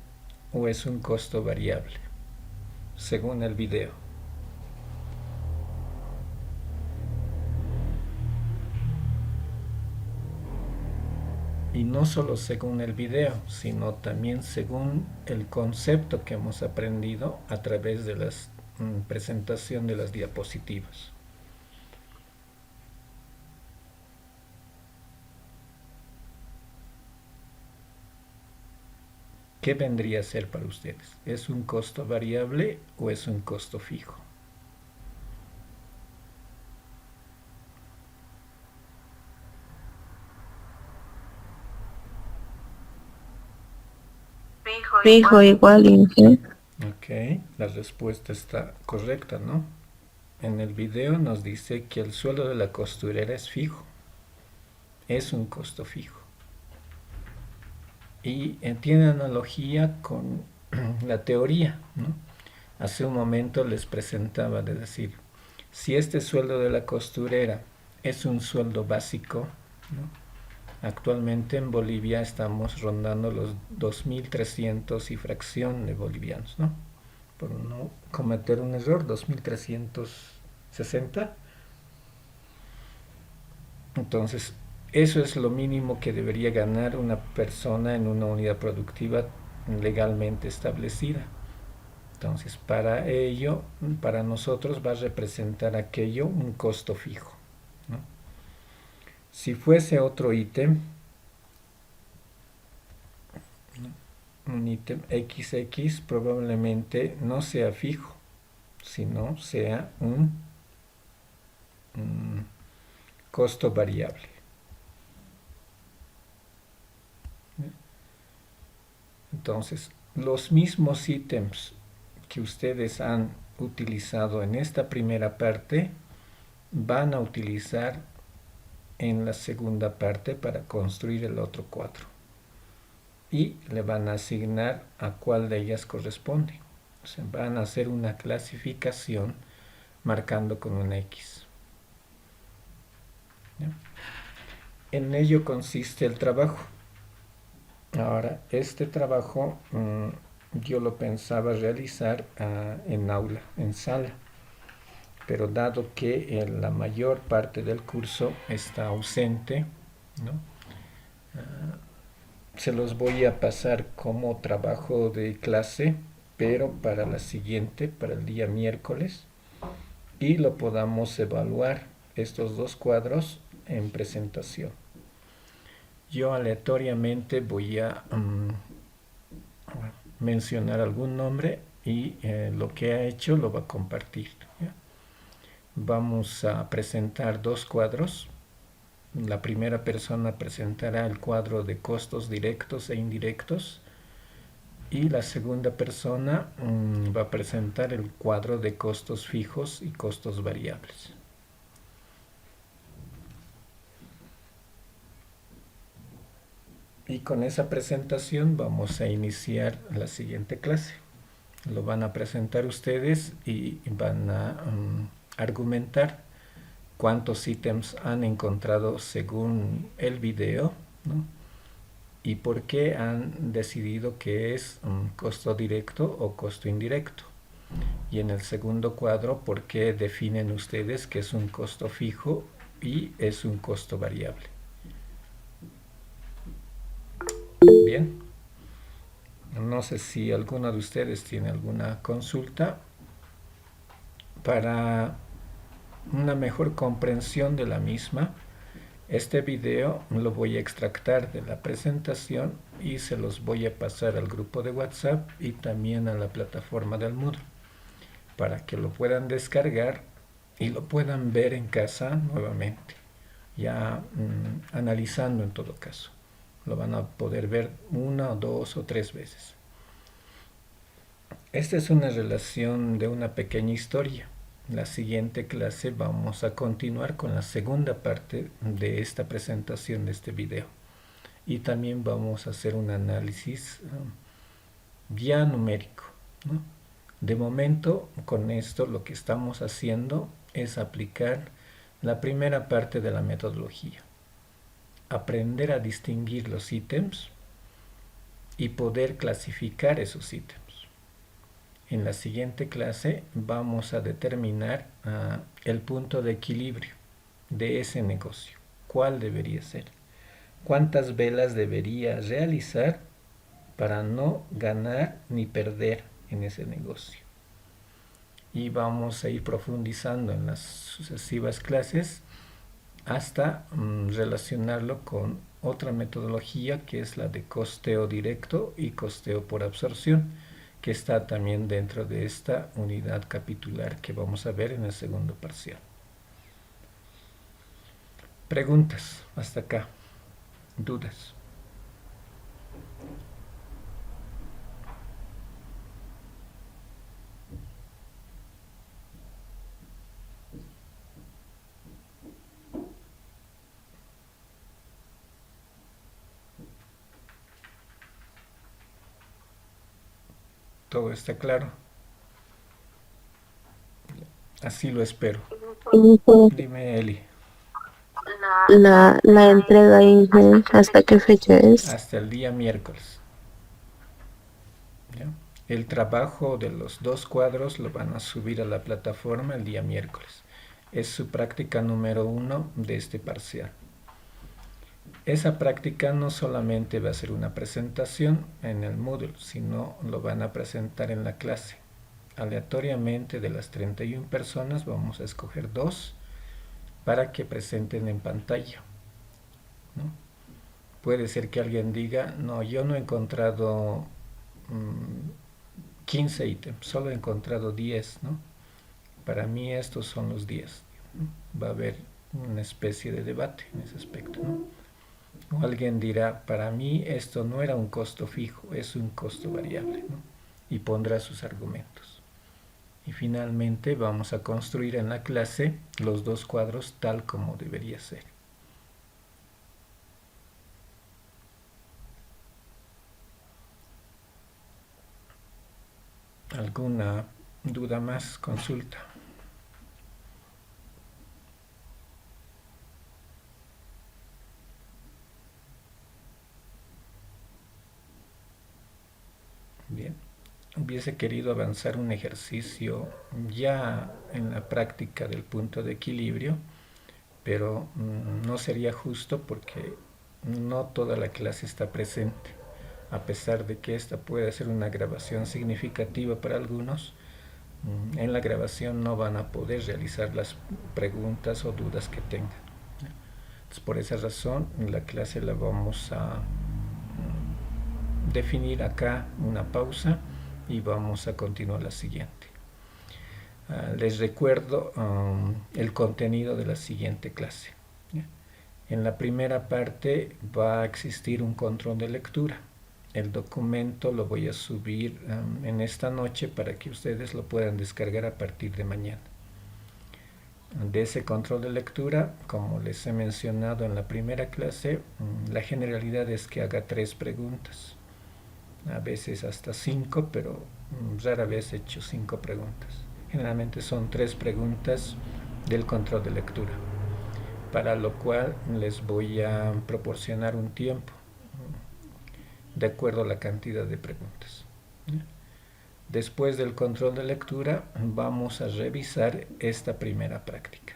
o es un costo variable? Según el video. Y no solo según el video, sino también según el concepto que hemos aprendido a través de la presentación de las diapositivas. ¿Qué vendría a ser para ustedes? ¿Es un costo variable o es un costo fijo? Fijo igual, Inge. Ok, la respuesta está correcta, ¿no? En el video nos dice que el sueldo de la costurera es fijo. Es un costo fijo. Y tiene analogía con la teoría, ¿no? Hace un momento les presentaba de decir, si este sueldo de la costurera es un sueldo básico, ¿no? Actualmente en Bolivia estamos rondando los 2.300 y fracción de bolivianos, ¿no? Por no cometer un error, 2.360. Entonces, eso es lo mínimo que debería ganar una persona en una unidad productiva legalmente establecida. Entonces, para ello, para nosotros va a representar aquello un costo fijo, ¿no? Si fuese otro ítem, un ítem XX, probablemente no sea fijo, sino sea un costo variable. Entonces, los mismos ítems que ustedes han utilizado en esta primera parte, van a utilizar en la segunda parte para construir el otro cuadro. Y le van a asignar a cuál de ellas corresponde. O sea, van a hacer una clasificación marcando con una X. ¿Ya? En ello consiste el trabajo. Ahora, este trabajo yo lo pensaba realizar en aula, en sala. Pero dado que la mayor parte del curso está ausente, ¿no? Se los voy a pasar como trabajo de clase, pero para la siguiente, para el día miércoles, y lo podamos evaluar estos dos cuadros en presentación. Yo aleatoriamente voy a mencionar algún nombre y lo que ha hecho lo va a compartir, ¿ya? Vamos a presentar dos cuadros. La primera persona presentará el cuadro de costos directos e indirectos y la segunda persona va a presentar el cuadro de costos fijos y costos variables. Y con esa presentación vamos a iniciar la siguiente clase. Lo van a presentar ustedes y van a argumentar cuántos ítems han encontrado según el video, ¿no? Y por qué han decidido que es un costo directo o costo indirecto. Y en el segundo cuadro, por qué definen ustedes que es un costo fijo y es un costo variable. Bien. No sé si alguno de ustedes tiene alguna consulta para una mejor comprensión de la misma, este video lo voy a extractar de la presentación y se los voy a pasar al grupo de WhatsApp y también a la plataforma del Moodle para que lo puedan descargar y lo puedan ver en casa nuevamente, ya analizando en todo caso. Lo van a poder ver 1, 2 o 3 veces. Esta es una relación de una pequeña historia. La siguiente clase vamos a continuar con la segunda parte de esta presentación de este video. Y también vamos a hacer un análisis ya numérico, ¿no? De momento, con esto lo que estamos haciendo es aplicar la primera parte de la metodología. Aprender a distinguir los ítems y poder clasificar esos ítems. En la siguiente clase vamos a determinar el punto de equilibrio de ese negocio. ¿Cuál debería ser? ¿Cuántas velas debería realizar para no ganar ni perder en ese negocio? Y vamos a ir profundizando en las sucesivas clases hasta relacionarlo con otra metodología que es la de costeo directo y costeo por absorción, que está también dentro de esta unidad capitular que vamos a ver en el segundo parcial. Preguntas hasta acá, dudas. ¿Todo está claro? Así lo espero. Dime, Eli. La entrega, Inge, ¿hasta qué fecha es? Hasta el día miércoles. ¿Ya? El trabajo de los 2 cuadros lo van a subir a la plataforma el día miércoles. Es su práctica número 1 de este parcial. Esa práctica no solamente va a ser una presentación en el Moodle, sino lo van a presentar en la clase. Aleatoriamente de las 31 personas vamos a escoger 2 para que presenten en pantalla, ¿no? Puede ser que alguien diga, no, yo no he encontrado 15 ítems, solo he encontrado 10, ¿no? Para mí estos son los 10, ¿no? Va a haber una especie de debate en ese aspecto, ¿no? O alguien dirá, para mí esto no era un costo fijo, es un costo variable, ¿no? Y pondrá sus argumentos. Y finalmente vamos a construir en la clase los 2 cuadros tal como debería ser. ¿Alguna duda más? Consulta. Bien. Hubiese querido avanzar un ejercicio ya en la práctica del punto de equilibrio, pero no sería justo porque no toda la clase está presente. A pesar de que esta puede ser una grabación significativa para algunos, en la grabación no van a poder realizar las preguntas o dudas que tengan. Entonces, por esa razón, la clase la vamos a definir acá una pausa y vamos a continuar la siguiente. Les recuerdo el contenido de la siguiente clase. En la primera parte va a existir un control de lectura. El documento lo voy a subir en esta noche para que ustedes lo puedan descargar a partir de mañana. De ese control de lectura, como les he mencionado en la primera clase, la generalidad es que haga 3 preguntas. A veces hasta 5, pero rara vez he hecho 5 preguntas. Generalmente son 3 preguntas del control de lectura, para lo cual les voy a proporcionar un tiempo de acuerdo a la cantidad de preguntas. Después del control de lectura vamos a revisar esta primera práctica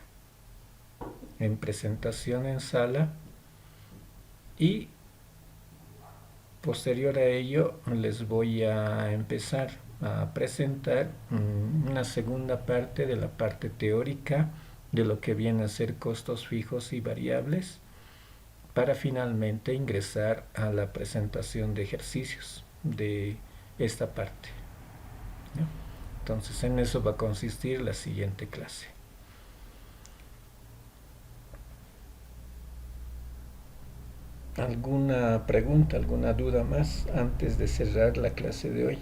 en presentación en sala y posterior a ello les voy a empezar a presentar una segunda parte de la parte teórica de lo que viene a ser costos fijos y variables, para finalmente ingresar a la presentación de ejercicios de esta parte, ¿no? Entonces en eso va a consistir la siguiente clase. ¿Alguna pregunta, alguna duda más antes de cerrar la clase de hoy?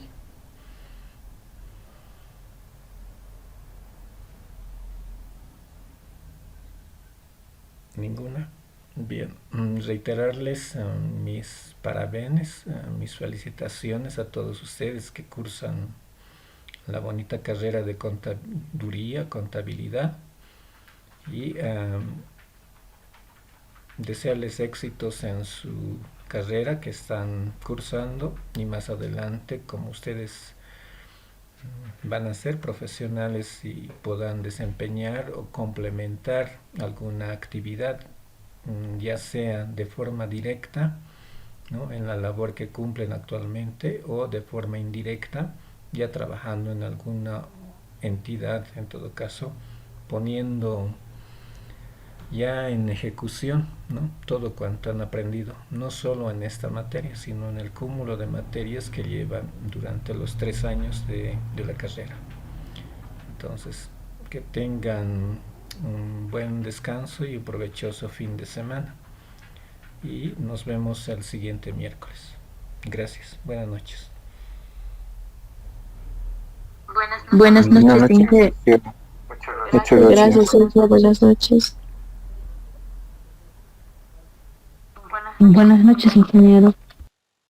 ¿Ninguna? Bien, reiterarles mis parabéns, mis felicitaciones a todos ustedes que cursan la bonita carrera de contaduría, contabilidad, y desearles éxitos en su carrera que están cursando, y más adelante, como ustedes van a ser profesionales y puedan desempeñar o complementar alguna actividad, ya sea de forma directa, ¿no?, en la labor que cumplen actualmente, o de forma indirecta, ya trabajando en alguna entidad, en todo caso, poniendo ya en ejecución, ¿no?, todo cuanto han aprendido, no solo en esta materia, sino en el cúmulo de materias que llevan durante los 3 años de la carrera. Entonces, que tengan un buen descanso y un provechoso fin de semana. Y nos vemos el siguiente miércoles. Gracias. Buenas noches. Buenas noches, Inge. Muchas gracias. Gracias, Inge. Buenas noches. Buenas noches, ingeniero.